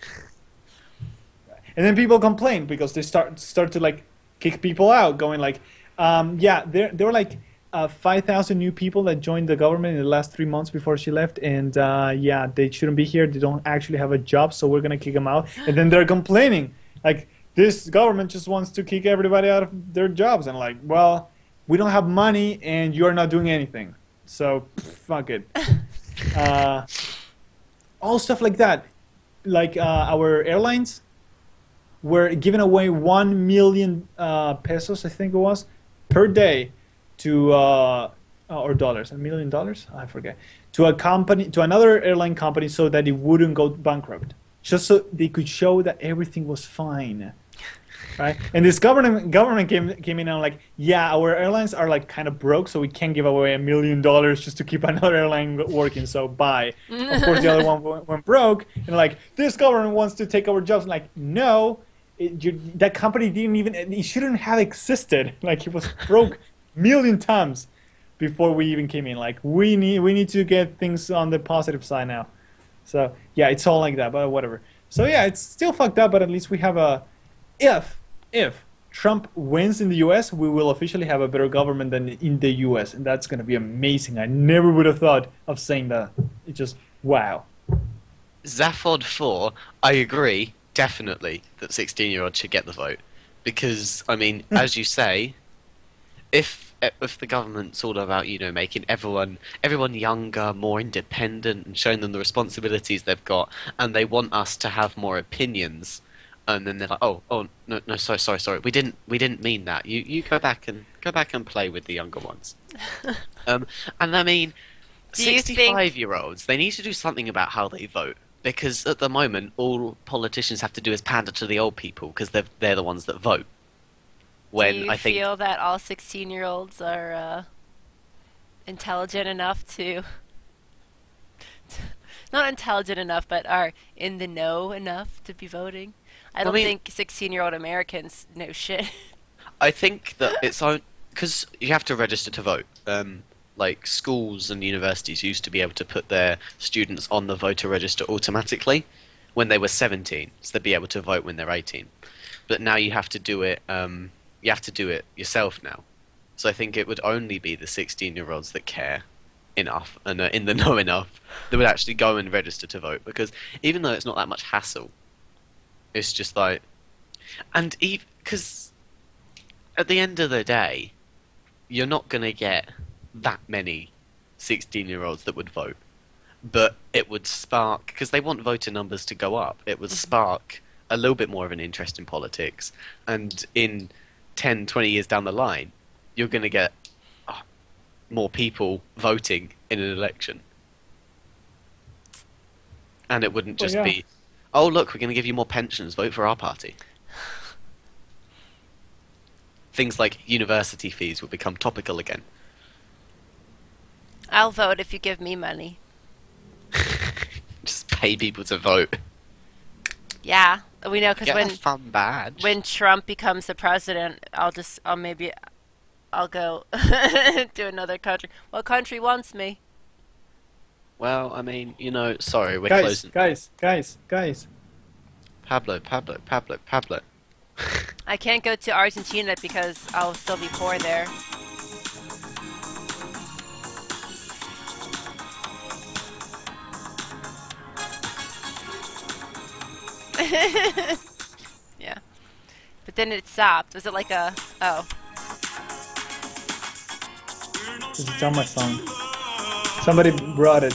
And then people complain because they start to like kick people out, going like, yeah, they were like 5,000 new people that joined the government in the last 3 months before she left, and yeah, they shouldn't be here. They don't actually have a job, so we're gonna kick them out. And then they're complaining, like this government just wants to kick everybody out of their jobs, and like, well, we don't have money, and you're not doing anything, so fuck it. Uh, all stuff like that, like our airlines were giving away 1 million pesos, I think it was, per day to or dollars, $1 million, I forget, to a company, to another airline company, so that it wouldn't go bankrupt, just so they could show that everything was fine, right? And this government came in and like, yeah, our airlines are like kind of broke, so we can't give away $1 million just to keep another airline working. So bye. Of course, the other one went broke, and like this government wants to take our jobs. Like, no, that company didn't even, it shouldn't have existed. Like, it was broke million times before we even came in. Like, we need to get things on the positive side now. So yeah, it's all like that, but whatever. So yeah, it's still fucked up, but at least we have a, if Trump wins in the US, we will officially have a better government than in the US, and that's gonna be amazing. I never would have thought of saying that. It just, wow. Zaphod 4, I agree, definitely, that 16-year-olds should get the vote. Because, I mean, as you say, if the government's all about, you know, making everyone younger, more independent, and showing them the responsibilities they've got, and they want us to have more opinions, and then they're like, oh, no, sorry, we didn't mean that. You go back and play with the younger ones. And I mean, Do you think 65-year-olds, they need to do something about how they vote. Because at the moment, all politicians have to do is pander to the old people, because they're the ones that vote. do When you I think feel that all 16-year-olds are intelligent enough to not intelligent enough, but are in the know enough to be voting? I I don't mean, think 16-year-old Americans know shit. I think that it's on because you have to register to vote. Like schools and universities used to be able to put their students on the voter register automatically when they were 17, so they'd be able to vote when they're 18. But now you have to do it. You have to do it yourself now. So I think it would only be the 16-year-olds that care enough and are in the know enough that would actually go and register to vote. Because even though it's not that much hassle, it's just like, and because at the end of the day, you're not gonna get that many 16-year-olds that would vote, but it would spark, because they want voter numbers to go up, it would spark a little bit more of an interest in politics, and in 10, 20 years down the line, you're going to get more people voting in an election. And it wouldn't Well, just yeah. be, oh look, we're going to give you more pensions, vote for our party. Things like university fees will become topical again. I'll vote if you give me money. Just pay people to vote. Yeah, we know because Get a fun badge. when Trump becomes the president, I'll go to another country. What country wants me? Well, I mean, you know, sorry, we're Guys, closing. guys. Pablo. I can't go to Argentina because I'll still be poor there. Yeah. But then it stopped. Was it like a... Oh. It's on my phone. Somebody brought it,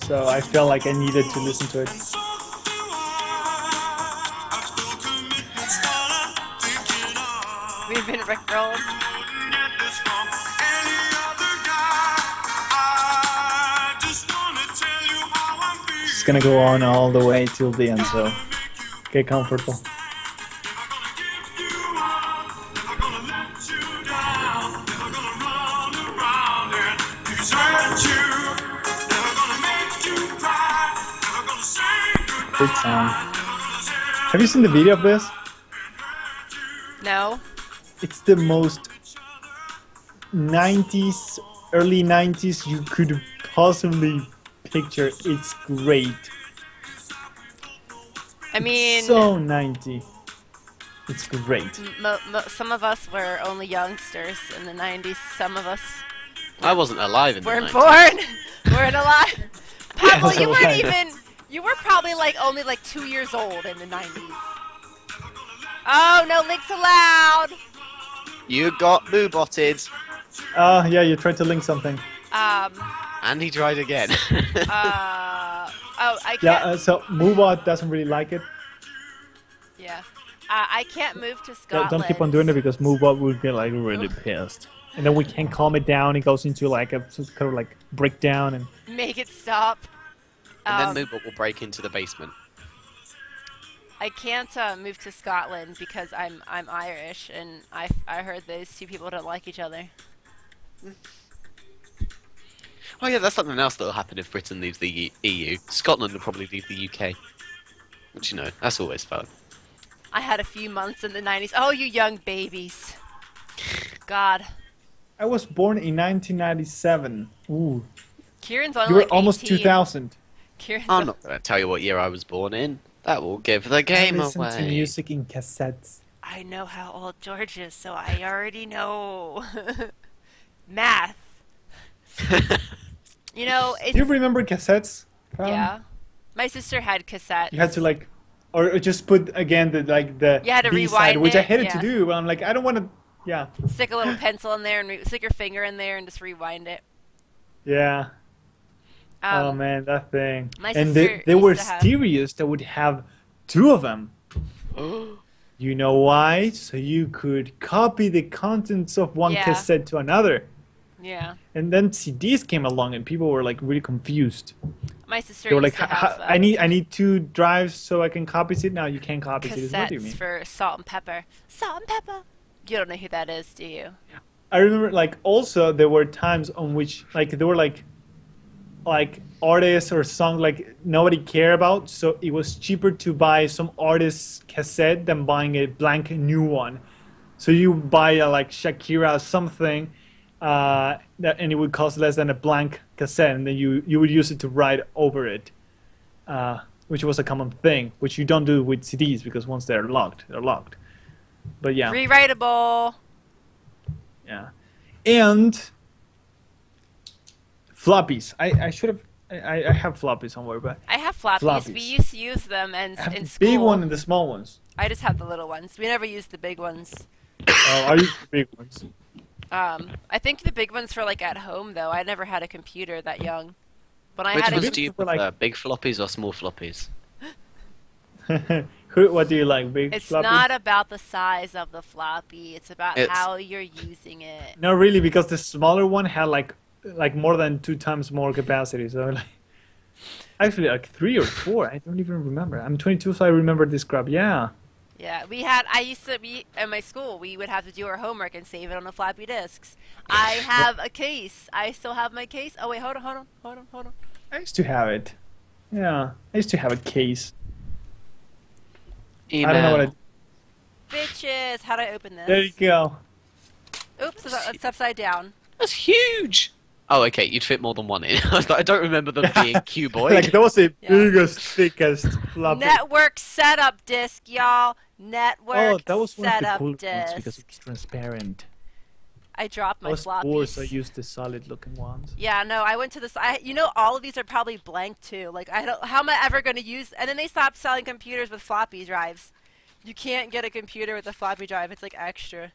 so I felt like I needed to listen to it. We've been rickrolled. It's gonna go on all the way till the end, so get comfortable. Big song. Have you seen the video of this? No? It's the most 90s, early 90s you could possibly picture. It's great. I mean... So 90. It's great. some of us were only youngsters in the 90s. Some of us I wasn't alive in the Weren't 90s. born. Weren't alive. Yeah, Pablo, so you weren't right. even. You were probably like only like 2 years old in the 90s. Oh, no links allowed. You got boo-botted. Yeah, you tried to link something. Um. And he tried again. Oh, I Yeah, can't. so Moobot doesn't really like it. Yeah. I can't move to Don't keep on doing it Scotland. because Moobot will get like really pissed. And then we can't calm it down. It goes into like a kind of like breakdown and Make it stop. And then Moobot will break into the basement. I can't move to Scotland because I'm Irish, and I heard those two people don't like each other. Oh yeah, that's something else that will happen if Britain leaves the EU. Scotland will probably leave the UK. Which, you know, that's always fun. I had a few months in the 90s. Oh, you young babies. God. I was born in 1997. Ooh, Kieran's only you were like almost 18. 2000. Kieran's I'm not going to tell you what year I was born in. That will give the I game listen away. to music in cassettes. I know how old George is, so I already know. Math. You know, Do you remember cassettes? yeah. My sister had cassettes. You had to like, or just put again the You had to B side, rewind which I it, hated yeah. to do. But I'm like, I don't want to. Yeah, Stick a little pencil in there and stick your finger in there and just rewind it. yeah. Oh Um, man, that thing. my And sister there were used to have- stereos that would have two of them. You know why? So you could copy the contents of one Yeah. cassette to another. Yeah. And then CDs came along, and people were like really confused. My sister They were used like, to have I need two drives so I can copy it." Now you can't copy CDs. What do you cassettes mean? for Salt and Pepper. Salt and Pepper. You don't know who that is, do you? I remember like also there were times on which like there were like artists or songs like nobody cared about, so it was cheaper to buy some artist's cassette than buying a blank new one. So you buy a, like Shakira something, and it would cost less than a blank cassette, and then you would use it to write over it, which was a common thing, which you don't do with CDs because once they're locked, they're locked. But yeah, Rewritable. yeah, and floppies. I should have. I have floppies somewhere, but I have floppies. Floppies. We used to use them and I have in the school. big one and the small ones. I just have the little ones. We never used the big ones. Oh, I use the big ones. I think the big ones for like at home though. I never had a computer that young. When I Which had ones a do you Were like- prefer, big floppies or small floppies? What do you like, big it's floppy? not about the size of the floppy. It's about It's- how you're using it. No, really, because the smaller one had like more than 2 times more capacity. So like, actually, like 3 or 4. I don't even remember. I'm 22, so I remember this crap. Yeah. Yeah, I used to be in my school. We would have to do our homework and save it on the floppy disks. I have a case. I still have my case. Oh wait, hold on. I used to have it. Yeah, I used to have a case. Email. I don't know what I. Bitches, how do I open this? There you go. Oops, it's upside down. That's huge! Oh, okay, you'd fit more than one in. I was like, I don't remember them being cuboid. Like that was the Yeah. biggest, thickest floppy. Network setup disk, y'all. Network Oh, that was one of the setup cool ones disk. because it was transparent. I dropped I my was poor, so I floppies. used the solid-looking ones. Yeah, no, I went to this. You know, all of these are probably blank too. Like, I don't. How am I ever going to use? And then they stopped selling computers with floppy drives. You can't get a computer with a floppy drive. It's like extra.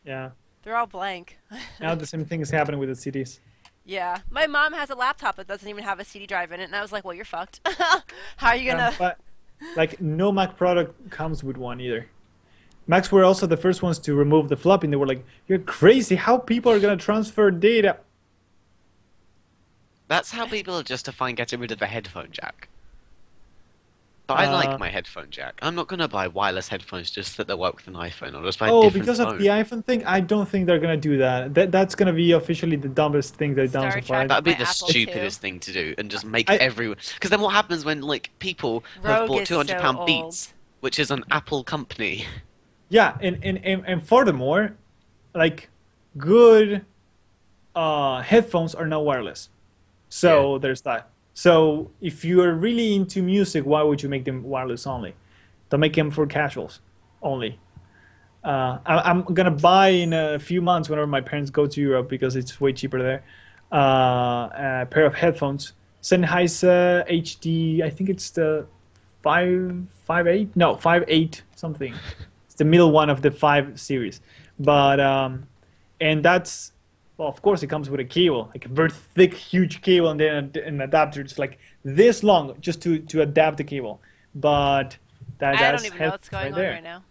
Yeah. They're all blank. Now the same thing is happening with the CDs. Yeah, my mom has a laptop that doesn't even have a CD drive in it, and I was like, "Well, you're fucked. How are you gonna?" But like no Mac product comes with one either. Macs were also the first ones to remove the floppy, and they were like, "You're crazy! How people are gonna transfer data?" That's how people justify getting rid of the headphone jack. But I like my headphone jack. I'm not going to buy wireless headphones just that they work with an iPhone. I'll just buy a Oh, different because phone. of the iPhone thing, I don't think they're gonna do that. That's gonna be officially the dumbest thing they've done so Star far. Trek. That'd be My the Apple stupidest too. thing to do, and just make I- everyone. Because then what happens when like people have Rogue bought is £200 so Beats, which is an Apple company? Yeah, and furthermore, like good headphones are not wireless. So there's that. So if you are really into music, why would you make them wireless only? Don't make them for casuals only. I'm gonna buy in a few months whenever my parents go to Europe because it's way cheaper there. A pair of headphones, Sennheiser HD. I think it's the 558. No, 58 something. It's the middle one of the 5 series. But and that's well, of course, it comes with a cable, like a very thick, huge cable, and then an adapter. It's like this long just to adapt the cable. But I don't that's even know what's headphones right going on there. right now.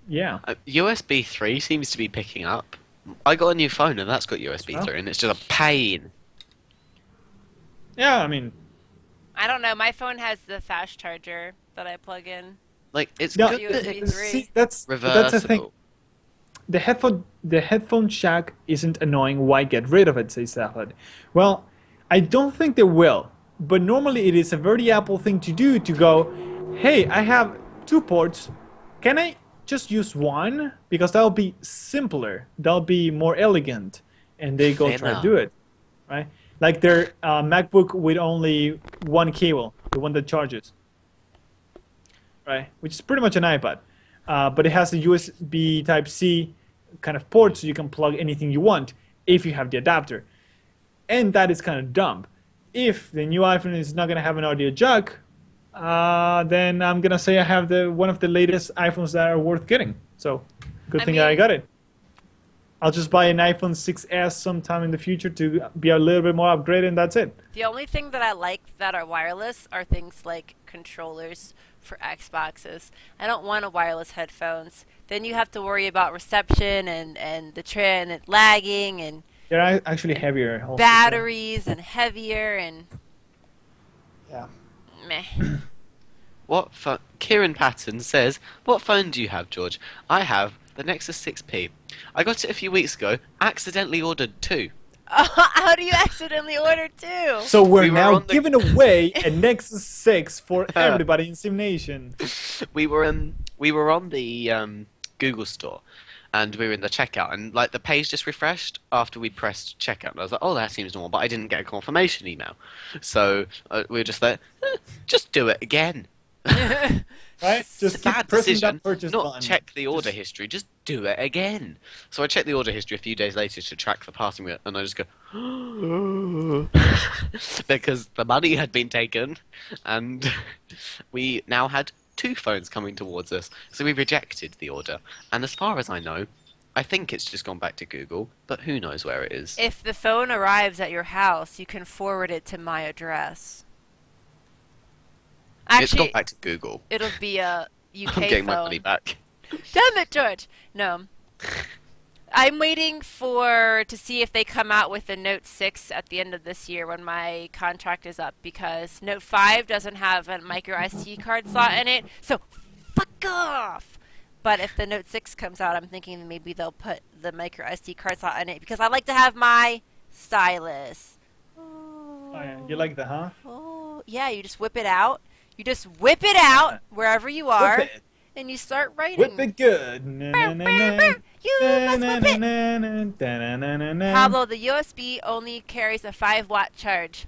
Yeah. USB 3 seems to be picking up. I got a new phone and that's got USB Oh. 3 and it's just a pain. Yeah, I mean, I don't know. My phone has the fast charger that I plug in. Like, it's yeah. good that USB it's 3. See, that's the thing. reversible. The headphone jack isn't annoying. Why get rid of it? Says Salad. Well, I don't think they will. But normally it is a very Apple thing to do to go, hey, I have 2 ports. Can I just use one? Because that'll be simpler. That'll be more elegant. And they go try to Thinner. do it, right? Like their MacBook with only one cable, the one that charges, right? Which is pretty much an iPad. But it has a USB Type C kind of port, so you can plug anything you want if you have the adapter. And that is kind of dumb. If the new iPhone is not going to have an audio jack, then I'm going to say I have the one of the latest iPhones that are worth getting. So good I thing I mean, got it. I'll just buy an iPhone 6s sometime in the future to be a little bit more upgraded, and that's it. the only thing that I like that are wireless are things like controllers for Xboxes. I don't want a wireless headphones. Then you have to worry about reception and the trend and lagging and They're actually heavier also. So, batteries and heavier and yeah. meh. What phone? Kieran Patton says, "What phone do you have, George?" I have the Nexus 6P. I got it a few weeks ago. Accidentally ordered two. How do you accidentally order two? So we're We were now on the- giving away a Nexus 6 for everybody in SimNation. We were on the Google store, and we were in the checkout, and like the page just refreshed after we pressed checkout. And I was like, "Oh, that seems normal," but I didn't get a confirmation email, so we were just like, "Just do it again." Right? It's Just a keep bad pressing decision. that purchase Not button. check the order Just- history, just do it again. So I checked the order history a few days later to track the passing rate, and I just go because the money had been taken, and we now had two phones coming towards us. So we rejected the order, and as far as I know, I think it's just gone back to Google, but who knows where it is. If the phone arrives at your house, you can forward it to my address. It's gone Actually, back to Google. it'll be a I'm UK getting my phone. money back. Damn it, George! No. I'm waiting to see if they come out with the Note 6 at the end of this year when my contract is up because Note 5 doesn't have a micro SD card slot in it, so fuck off! But if the Note 6 comes out, I'm thinking maybe they'll put the micro SD card slot in it because I like to have my stylus. Oh, yeah. You like that, huh? Oh, yeah, you just whip it out. You just whip it out wherever you are, Whip it. and you start writing. Whip it good. Na, na, na, na. You Na, must na, whip it. na, na, na, na, na, na. Pablo, the USB only carries a 5-watt charge.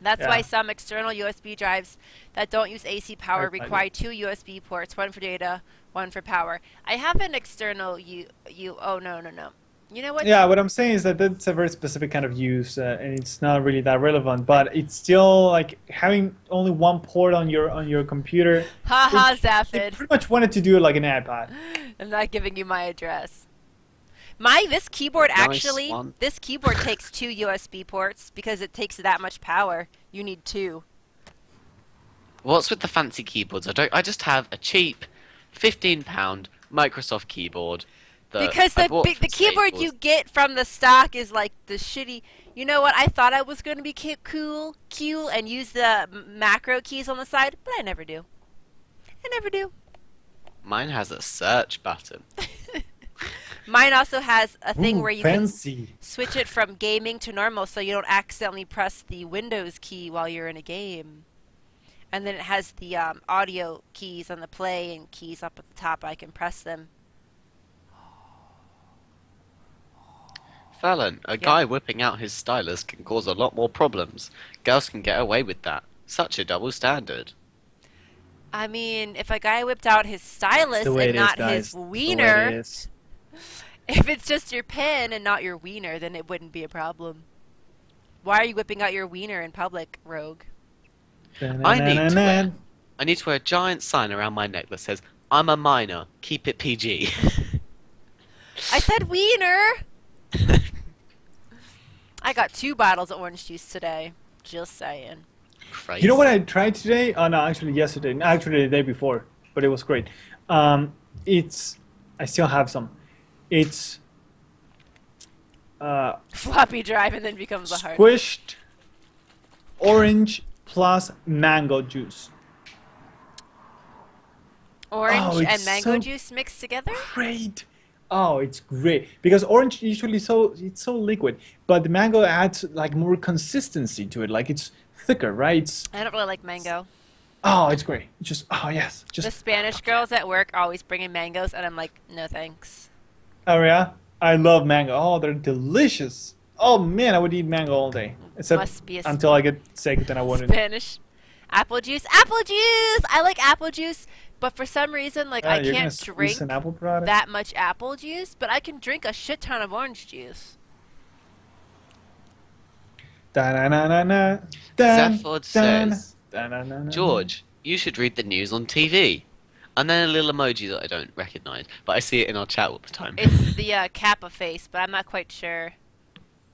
That's why Yeah. some external USB drives that don't use AC power Right, require two USB ports, one for data, one for power. I have an external oh no. You know what? Yeah, what I'm saying is that that's a very specific kind of use, and it's not really that relevant. But it's still like having only one port on your computer. Haha, They Zaphid. pretty much wanted to do it like an iPad. I'm not giving you my address. This keyboard Nice one. this keyboard takes two USB ports because it takes that much power. You need two. What's with the fancy keyboards? I just have a cheap £15 Microsoft keyboard. Because I bought the from keyboard Staples. you get from the stock is like the shitty. You know what? I thought I was going to be cool, and use the macro keys on the side, but I never do. I never do. Mine has a search button. Mine also has a thing Ooh, where you fancy. can switch it from gaming to normal, so you don't accidentally press the Windows key while you're in a game. And then it has the audio keys on the play and keys up at the top. I can press them. Fallon, a guy whipping out his stylus can cause a lot more problems. Girls can get away with that. Such a double standard. I mean, if a guy whipped out his It's the stylus way and it is, not his guys. It's the way it wiener, is. if it's just your pen and not your wiener, then it wouldn't be a problem. Why are you whipping out your wiener in public, rogue? I need to wear Da-na-na-na-na. I need to wear a giant sign around my neck that says, "I'm a minor. Keep it PG." I said wiener! I got 2 bottles of orange juice today. Just saying. You know what Crazy. I tried today? Oh no, actually yesterday. Actually the day before, but it was great. It's I still have some. It's uh, Floppy drive and then becomes a heart. squished orange plus mango juice. Orange Oh, it's and mango so juice mixed together? great. Oh, it's great because orange usually it's so liquid, but the mango adds like more consistency to it. Like it's thicker, right? I don't really like mango. Oh, it's great. It's just oh yes, The just Spanish girls at work always bring in mangoes, and I'm like, no thanks. oh yeah. I love mango. Oh, they're delicious. Oh man, I would eat mango all day, except Must be a until I get sick, then I wouldn't. Spanish. Apple juice. Apple juice! I like apple juice, but for some reason, like, I You're gonna can't squeeze drink an apple product. that much apple juice, but I can drink a shit ton of orange juice. Da-na-na-na-na, dun, Zephod dun, says, da-na-na-na-na. "George, you should read the news on TV." And then a little emoji that I don't recognize, but I see it in our chat all the time. It's the Kappa face, but I'm not quite sure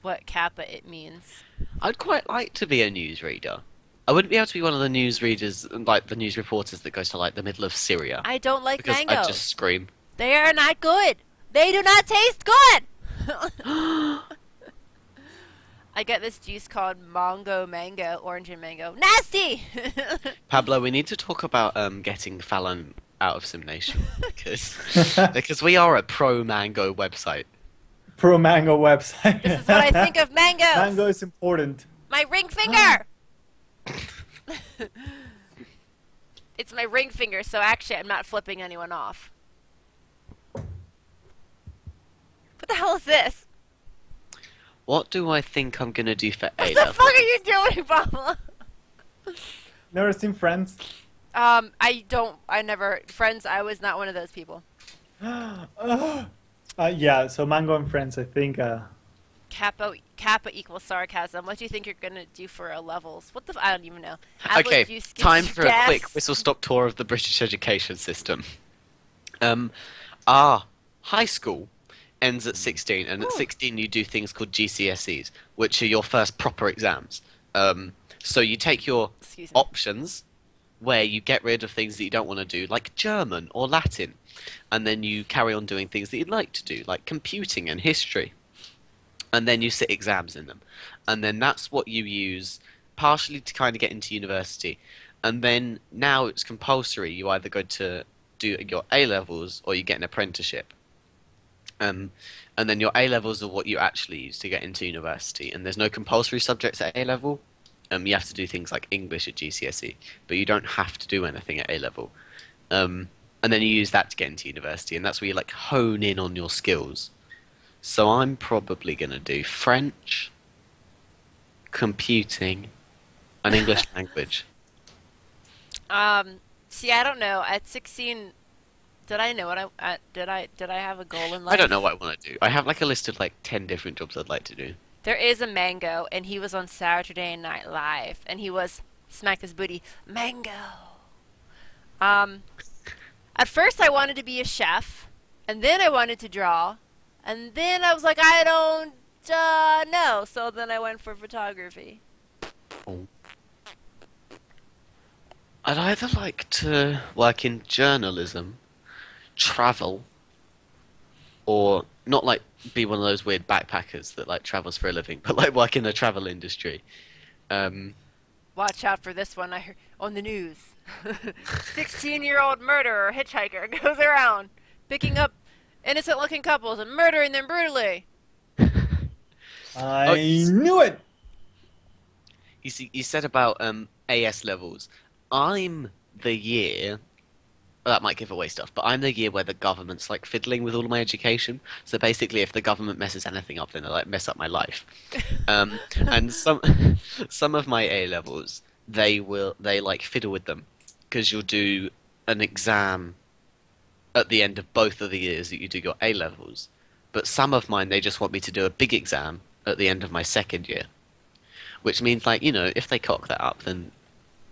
what Kappa it means. I'd quite like to be a newsreader. I wouldn't be able to be one of the newsreaders, like the news reporters that goes to like the middle of Syria, I don't like because I'd mangoes. just scream. They are not good. They do not taste good. I get this juice called mango, orange and mango. Nasty! Pablo, we need to talk about getting Fallon out of SimNation because because we are a pro mango website. Pro mango website. This is what I think of mangoes. Mango is important. My ring finger! It's my ring finger, so actually I'm not flipping anyone off. What the hell is this? What do I think I'm gonna do for What A the level? fuck are you doing, Pablo? Never seen Friends? I never, Friends, I was not one of those people. Yeah, so Mango and Friends, I think. Kappa equals sarcasm. What do you think you're gonna do for levels? What the? I don't even know. Apple Okay, juice gives time you for a quick gas. whistle stop tour of the British education system. High school ends at 16, and at Ooh. 16 you do things called GCSEs, which are your first proper exams. So you take your Excuse me. options, where you get rid of things that you don't want to do, like German or Latin, and then you carry on doing things that you'd like to do, like computing and history. And then you sit exams in them. And then that's what you use partially to kind of get into university. And then now it's compulsory. You either go to do your A levels or you get an apprenticeship. And then your A levels are what you actually use to get into university. And there's no compulsory subjects at A level. You have to do things like English at GCSE, but you don't have to do anything at A level. And then you use that to get into university, and that's where you like hone in on your skills. So I'm probably gonna do French, computing, and English language. See, I don't know. At 16, did I know what did I have a goal in life? I don't know what I want to do. I have like a list of like 10 different jobs I'd like to do. There is a Mango, and he was on Saturday Night Live, and he was smacked his booty. Mango. At first I wanted to be a chef, and then I wanted to draw, and then I was like, I don't know. So then I went for photography. Oh. I'd either like to work in journalism, travel, or not like be one of those weird backpackers that like travels for a living, but like work in the travel industry. Watch out for this one. I heard on the news. 16-year-old murderer hitchhiker goes around picking up innocent-looking couples and murdering them brutally. I Oh, knew it! You see, you said about AS levels. I'm the year. Well, that might give away stuff, but I'm the year where the government's like fiddling with all of my education. So basically, if the government messes anything up, then they like mess up my life. And some of my A levels, they like fiddle with them, because you'll do an exam at the end of both of the years that you do your A levels. But some of mine, they just want me to do a big exam at the end of my second year, which means like if they cock that up, then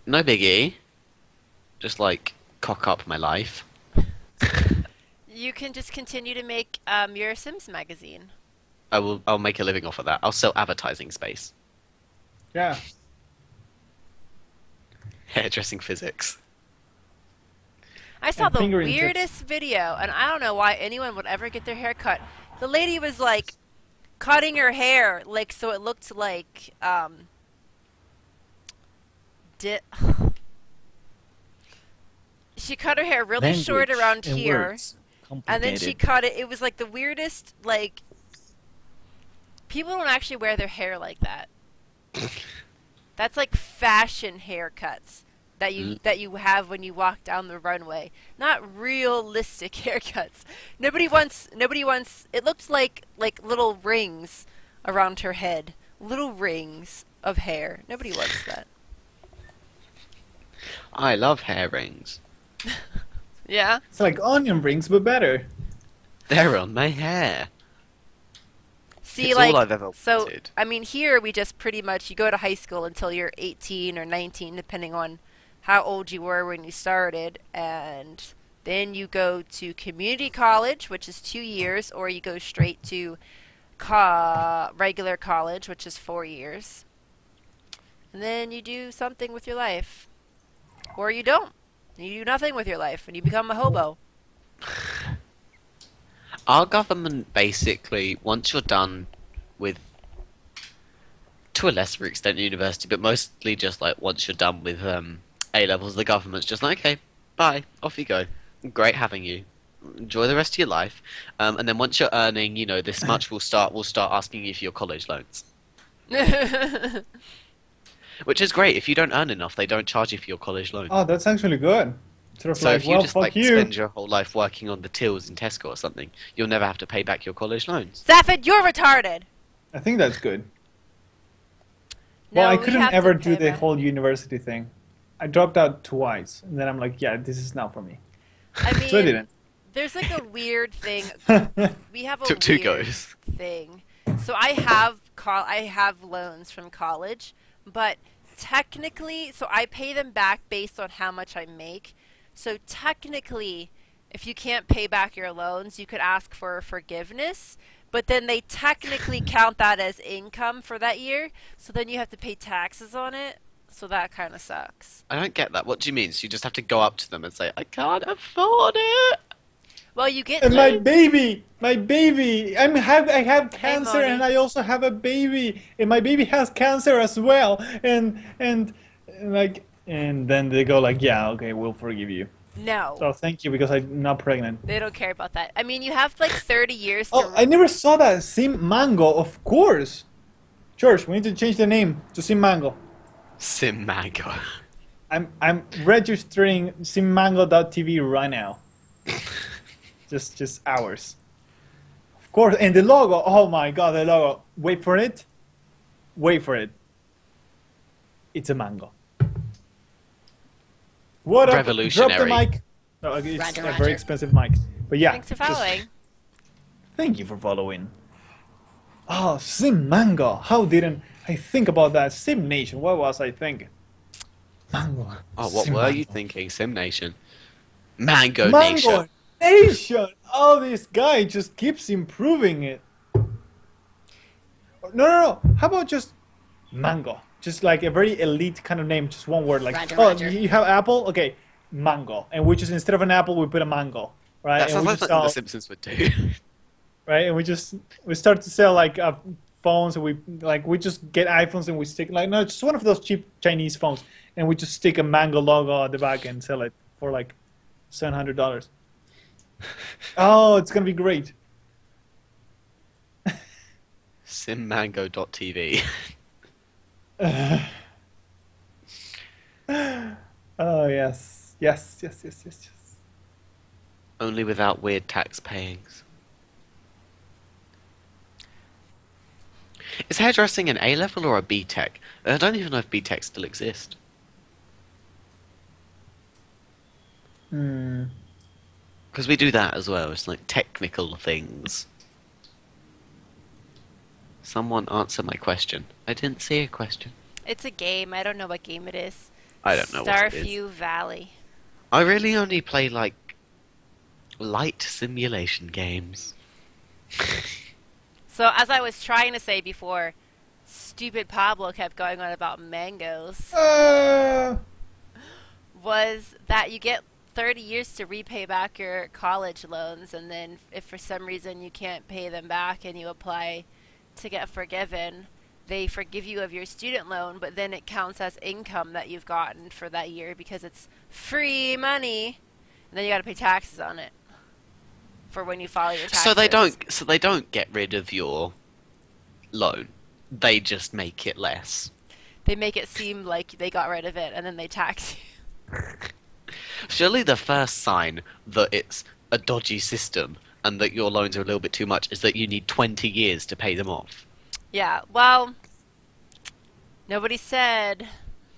no biggie. Just like cock up my life. You can just continue to make your Sims magazine. I'll make a living off of that. I'll sell advertising space. Yeah. Hairdressing physics. I saw And the fingering tips. weirdest video, and I don't know why anyone would ever get their hair cut. The lady was like cutting her hair like so it looked like di- she cut her hair really short Language around and here, words. and then she Complicated. cut it. It was like the weirdest. Like people don't actually wear their hair like that. That's like fashion haircuts that you have when you walk down the runway. Not realistic haircuts. Nobody wants it looks like little rings around her head. Little rings of hair. Nobody wants that. I love hair rings. Yeah? It's like onion rings, but better. They're on my hair. See, It's like, all I've ever so, wanted. I mean, here we just pretty much, you go to high school until you're 18 or 19, depending on how old you were when you started, and then you go to community college, which is 2 years, or you go straight to regular college, which is 4 years. And then you do something with your life. Or you don't. You do nothing with your life, and you become a hobo. Our government basically, once you're done with, to a lesser extent, university, but mostly just like once you're done with A levels, the government's just like, okay, bye, off you go. Great having you. Enjoy the rest of your life. And then once you're earning, this much, we'll start asking you for your college loans. Which is great. If you don't earn enough, they don't charge you for your college loan. Oh, that's actually good. Sort of So like, if you well, just fuck like you. spend your whole life working on the tills in Tesco or something, you'll never have to pay back your college loans. Zaphid, you're retarded! I think that's good. No, Well, I we couldn't have to ever pay do the back. whole university thing. I dropped out twice, and then I'm like, yeah, this is not for me. I mean, So I didn't. there's like a weird thing. We have a Took two weird goes. thing. So I have loans from college, but technically, so I pay them back based on how much I make. So technically, if you can't pay back your loans, you could ask for forgiveness, but then they technically count that as income for that year, so then you have to pay taxes on it. So that kind of sucks. I don't get that. What do you mean? So you just have to go up to them and say, I can't afford it? Well, you get And my baby, I have cancer, Moni. and I also have a baby, and my baby has cancer as well, and then they go like, yeah, okay, we'll forgive you. no. So thank you because I'm not pregnant. They don't care about that. I mean, you have like 30 years to. Oh, I never saw that. Sim Mango, of course. George, we need to change the name to Sim Mango. Simmango. I'm registering simmango.tv right now. just hours. Of course, and the logo. Oh my god, the logo. Wait for it. Wait for it. It's a mango. What up? Drop the Revolutionary. mic. No, it's Roger, a Roger. very expensive mic. But yeah. Thanks for just- following. Thank you for following. Oh, Sim Mango. How didn't I think about that? SimNation. What was I thinking? Mango. Oh, what Sim were you Mango. thinking? SimNation. Mango Mango Nation. Nation. Oh, this guy just keeps improving it. No. How about just Mango? Just like a very elite kind of name, just one word. Like, Roger, oh, Roger. you have apple? Okay, mango. And we just, instead of an apple, we put a mango. Right? That and sounds we like just something The sell, Simpsons would do. right? And we start to sell like phones, and we just get iPhones and we stick like, no, it's just one of those cheap Chinese phones, and we just stick a mango logo at the back and sell it for like $700. Oh, it's gonna be great. Simmango.tv. Oh yes. Only without weird tax payings. Is hairdressing an A level or a B tech? I don't even know if B tech still exist. Hmm. Because we do that as well. It's like technical things. Someone answer my question. I didn't see a question. It's a game. I don't know what game it is. I don't know what it is. Starview Valley. I really only play like light simulation games. So as I was trying to say before, stupid Pablo kept going on about mangoes. Uh, Was that you get 30 years to repay back your college loans, and then if for some reason you can't pay them back and you apply to get forgiven, they forgive you of your student loan, but then it counts as income that you've gotten for that year because it's free money, and then you got to pay taxes on it for when you file your taxes. So they don't get rid of your loan. They just make it less. They make it seem like they got rid of it, and then they tax you. Surely the first sign that it's a dodgy system and that your loans are a little bit too much is that you need 20 years to pay them off. Yeah, well, nobody said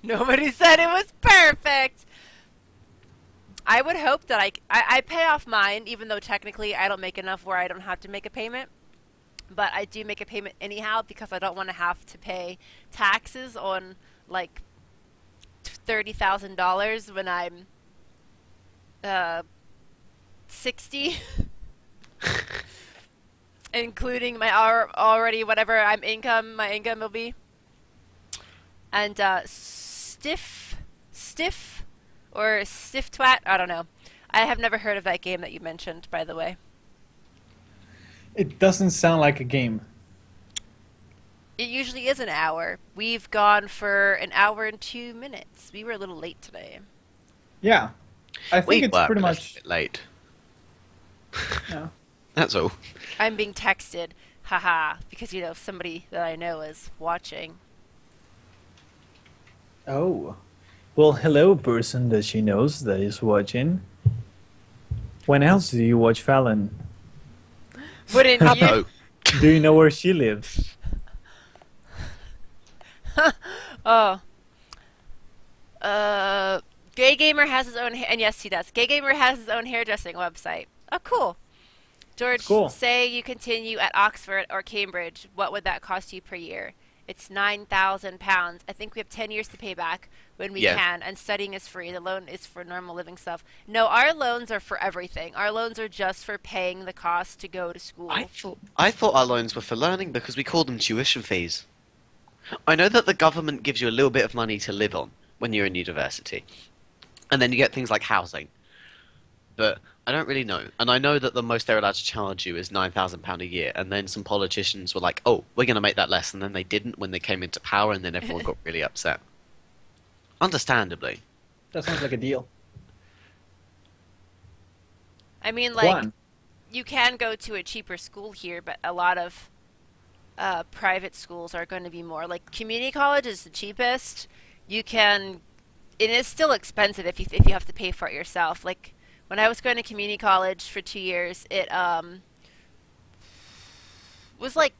it was perfect. I would hope that I pay off mine, even though technically I don't make enough where I don't have to make a payment. But I do make a payment anyhow because I don't want to have to pay taxes on like $30,000 when I'm 60, including my already whatever my income will be. And stiff or stiff twat, I don't know. I have never heard of that game that you mentioned, by the way. it doesn't sound like a game. It usually is an hour. We've gone for an hour and 2 minutes. We were a little late today. Yeah, I think We it's were pretty a much. little bit late. Yeah. That's all. I'm being texted, haha, because somebody that I know is watching. Oh, well, hello, person that she knows that is watching. When else do you watch Fallon? Wouldn't you? No. Do you know where she lives? Oh. Gay Gamer has his own, and yes, he does. Gay Gamer has his own hairdressing website. Oh, cool. George, Cool. say you continue at Oxford or Cambridge. What would that cost you per year? It's £9,000. I think we have 10 years to pay back when we Yeah. can, and studying is free. The loan is for normal living stuff. No, our loans are for everything. Our loans are just for paying the cost to go to school. I thought our loans were for learning because we call them tuition fees. I know that the government gives you a little bit of money to live on when you're in university. And then you get things like housing. But I don't really know. And I know that the most they're allowed to charge you is £9,000 a year. And then some politicians were like, oh, we're going to make that less. And then they didn't when they came into power, and then everyone got really upset. Understandably. That sounds like a deal. I mean, like, One. you can go to a cheaper school here, but a lot of private schools are going to be more. Like, community college is the cheapest. You can... It is still expensive if you have to pay for it yourself. Like, when I was going to community college for 2 years, it was like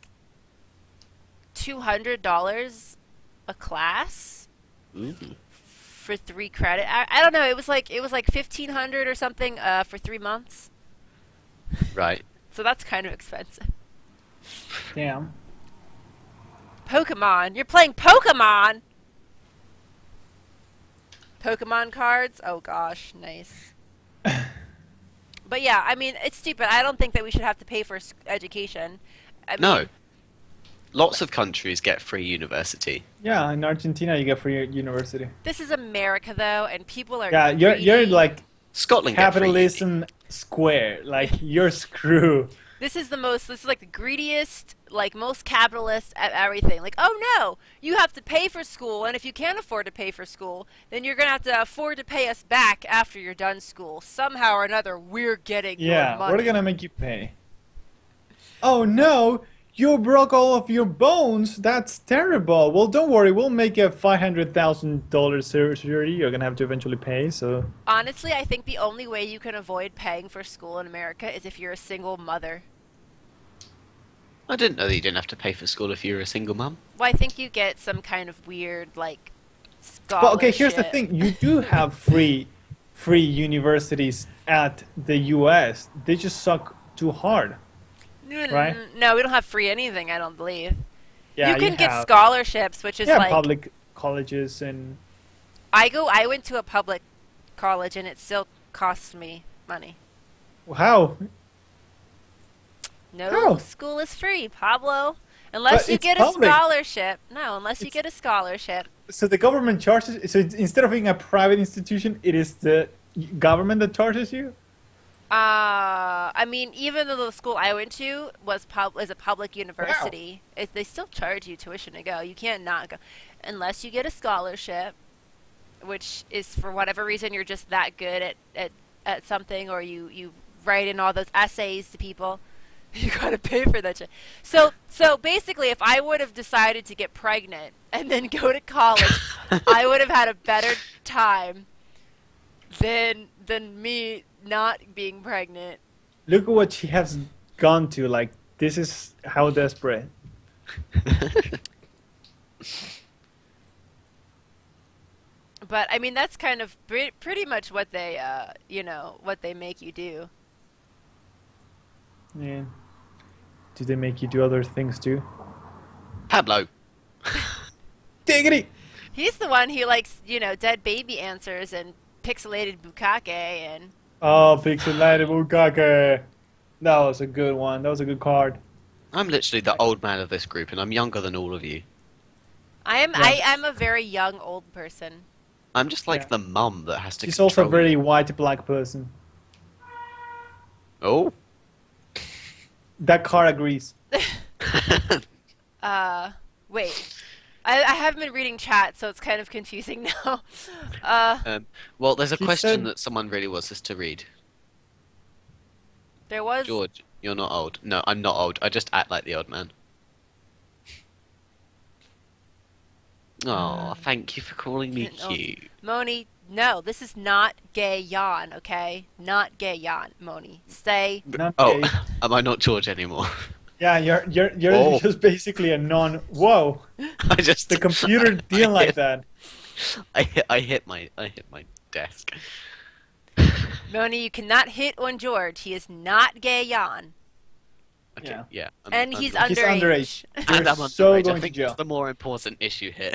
$200 a class Ooh. for 3 credit. I don't know. It was like $1,500 or something for 3 months. Right. So that's kind of expensive. Damn. Pokemon. You're playing Pokemon. Pokemon cards. Oh gosh, nice. But yeah, I mean, it's stupid. I don't think that we should have to pay for education. I No. mean, Lots of countries get free university. Yeah, in Argentina you get free university. this is America though, and people are Yeah, you're greedy. like Scotland get free capitalism square. Like you're screwed. This is like the greediest, like most capitalist at everything. Like, oh no, you have to pay for school, and if you can't afford to pay for school, then you're gonna have to afford to pay us back after you're done school. Somehow or another, we're getting your Yeah, money. we're gonna make you pay. Oh no, you broke all of your bones. That's terrible. Well, don't worry, we'll make a $500,000 surgery. You're gonna have to eventually pay. So Honestly, I think the only way you can avoid paying for school in America is if you're a single mother. I didn't know that you didn't have to pay for school if you were a single mum. Well, I think you get some kind of weird, like, scholarship. But okay, here's the thing: you do have free free universities at the U.S. They just suck too hard, right? No, we don't have free anything, I don't believe. You Yeah, you can get have. scholarships, which is Yeah, like public colleges and I went to a public college and it still costs me money. how? No How? school is free, Pablo. Unless But you it's get a public. scholarship. No, unless you It's get a scholarship. so the government charges. So instead of being a private institution, it is the government that charges you. I mean, even though the school I went to is a public Wow. university, they still charge you tuition to go. You can't not go, unless you get a scholarship, which is for whatever reason you're just that good at something, or you write in all those essays to people. You gotta pay for that shit. So basically, if I would have decided to get pregnant and then go to college, I would have had a better time than me not being pregnant. Look at what she has gone to. Like this is how desperate. But I mean, that's kind of pretty much what they what they make you do. Yeah. Do they make you do other things too? Pablo. Giggity! He's the one who likes dead baby answers and pixelated bukkake and Oh, pixelated bukake. That was a good one. That was a good card. I'm literally the old man of this group, and I'm younger than all of you. I am a very young old person. I'm just like Yeah. the mum that has to She's also a control very you. white black person. Oh. That card agrees. Wait. I haven't been reading chat, so it's kind of confusing now. Well, there's a She question said- that someone really wants us to read. There was George, you're not old. No, I'm not old. I just act like the old man. Oh, thank you for calling me Oh, cute. Moni. No, this is not gay yawn, okay? Not gay yawn, Moni. Stay. Not Oh, gay. am I not George anymore? Yeah, you're Oh. just basically a non. Whoa, I just the computer didn't like that. I hit my desk. Moni, you cannot hit on George. He is not gay yawn. Okay, Yeah. yeah. And he's He's underage. underage. You're and I'm so underage. I going to think jail. that's the more important issue here.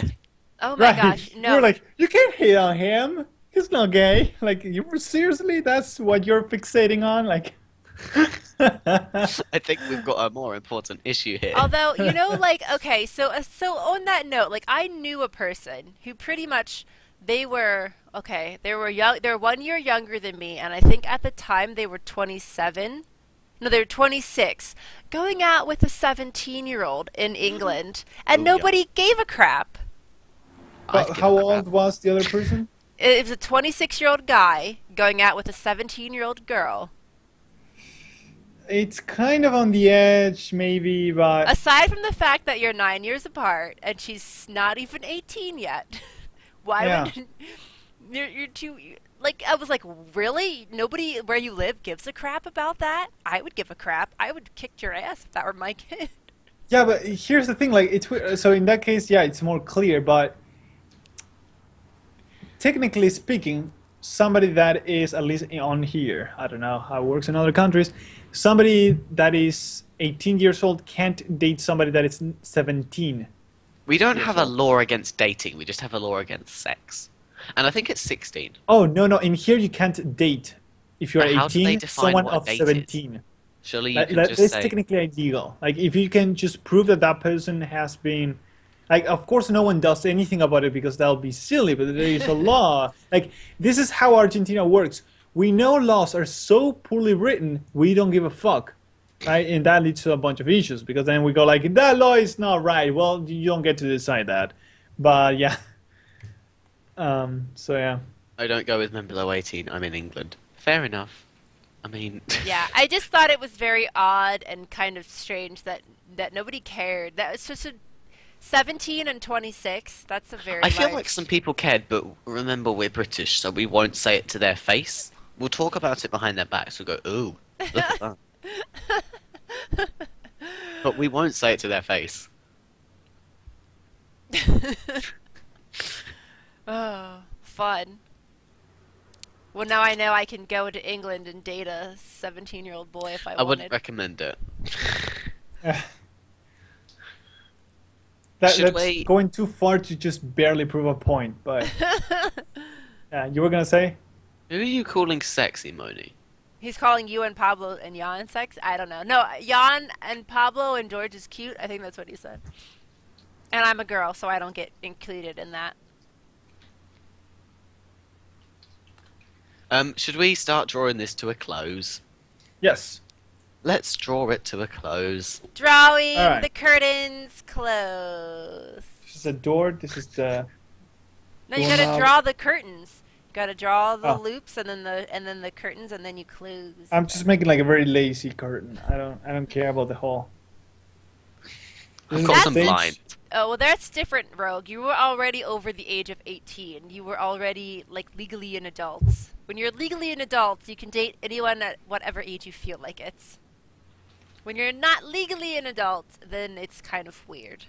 Oh my Right? gosh, no. You're like you can't hit on him. He's not gay. Like you seriously? That's what you're fixating on? Like. I think we've got a more important issue here. Although, okay, so on that note, like I knew a person who pretty much they were young, they're 1 year younger than me, and I think at the time they were 27. No, they were 26, going out with a 17-year-old in England, and Oh, yeah. nobody gave a crap. I'd But give how a crap. old was the other person? It was a 26-year-old guy going out with a 17-year-old girl. It's kind of on the edge, maybe, but Aside from the fact that you're 9 years apart and she's not even 18 yet, why Yeah. would you're too like I was like, really? Nobody where you live gives a crap about that? I would give a crap. I would kick your ass if that were my kid. yeah. But here's the thing: like, it's so in that case, yeah, it's more clear. But technically speaking, somebody that is at least on here, I don't know how it works in other countries. Somebody that is 18 years old can't date somebody that is 17. We don't Yes, have a well. law against dating. We just have a law against sex. And I think it's 16. Oh no, in here you can't date if you're But how do they 18. define Someone what a of date is? 17. Surely you That, can that just is say, technically illegal. Like if you can just prove that that person has been, like of course no one does anything about it because that would be silly. But there is a law. Like this is how Argentina works. We know laws are so poorly written, we don't give a fuck, right? And that leads to a bunch of issues because then we go like that law is not right. Well, you don't get to decide that. But yeah. So yeah. I don't go with men below 18. I'm in England. Fair enough. I mean, Yeah, I just thought it was very odd and kind of strange that nobody cared. That was just a 17 and 26. That's a very I feel large... like some people cared, but remember we're British, so we won't say it to their face. We'll talk about it behind their backs. We'll go, ooh, look at that. But we won't say it to their face. Oh, fun. Well, now I know I can go to England and date a 17-year-old boy if I I wouldn't wanted. recommend it. That, Should that's we? going too far to just barely prove a point. But you were gonna say? Who are you calling sexy, Moni? He's calling you and Pablo and Jan sex? I don't know. No, Jan and Pablo and George is cute. I think that's what he said. And I'm a girl, so I don't get included in that. Should we start drawing this to a close? Yes. Let's draw it to a close. Drawing All right. the curtains close. This is a door. This is the. No, you gotta Doorknob. draw the curtains. You gotta draw the Oh. loops and then the curtains and then you close. I'm just making like a very lazy curtain. I don't care about the whole. I've This got is some the stage. blind. Oh, well, that's different, Rogue. You were already over the age of 18. You were already, like, legally an adult. When you're legally an adult, you can date anyone at whatever age you feel like it. When you're not legally an adult, then it's kind of weird.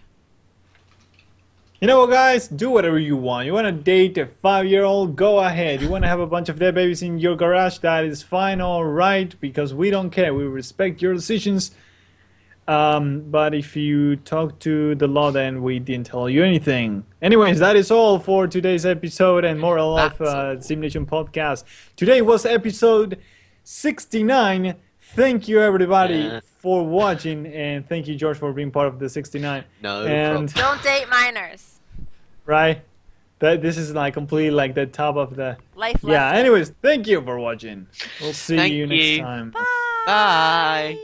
You know what, guys? Do whatever you want. You want to date a 5-year-old? Go ahead. You want to have a bunch of dead babies in your garage? That is fine, all right, because we don't care. We respect your decisions. But if you talk to the law, then we didn't tell you anything. Anyways, that is all for today's episode and moral of That's all. SimNation podcast. Today was episode 69. Thank you, everybody, Yeah. for watching, and thank you, George, for being part of the 69. No And problem. Don't date minors. right, that this is like completely like the top of the. Life Yeah. lesson. Anyways, thank you for watching. We'll see Thank you next you. time. Bye. Bye.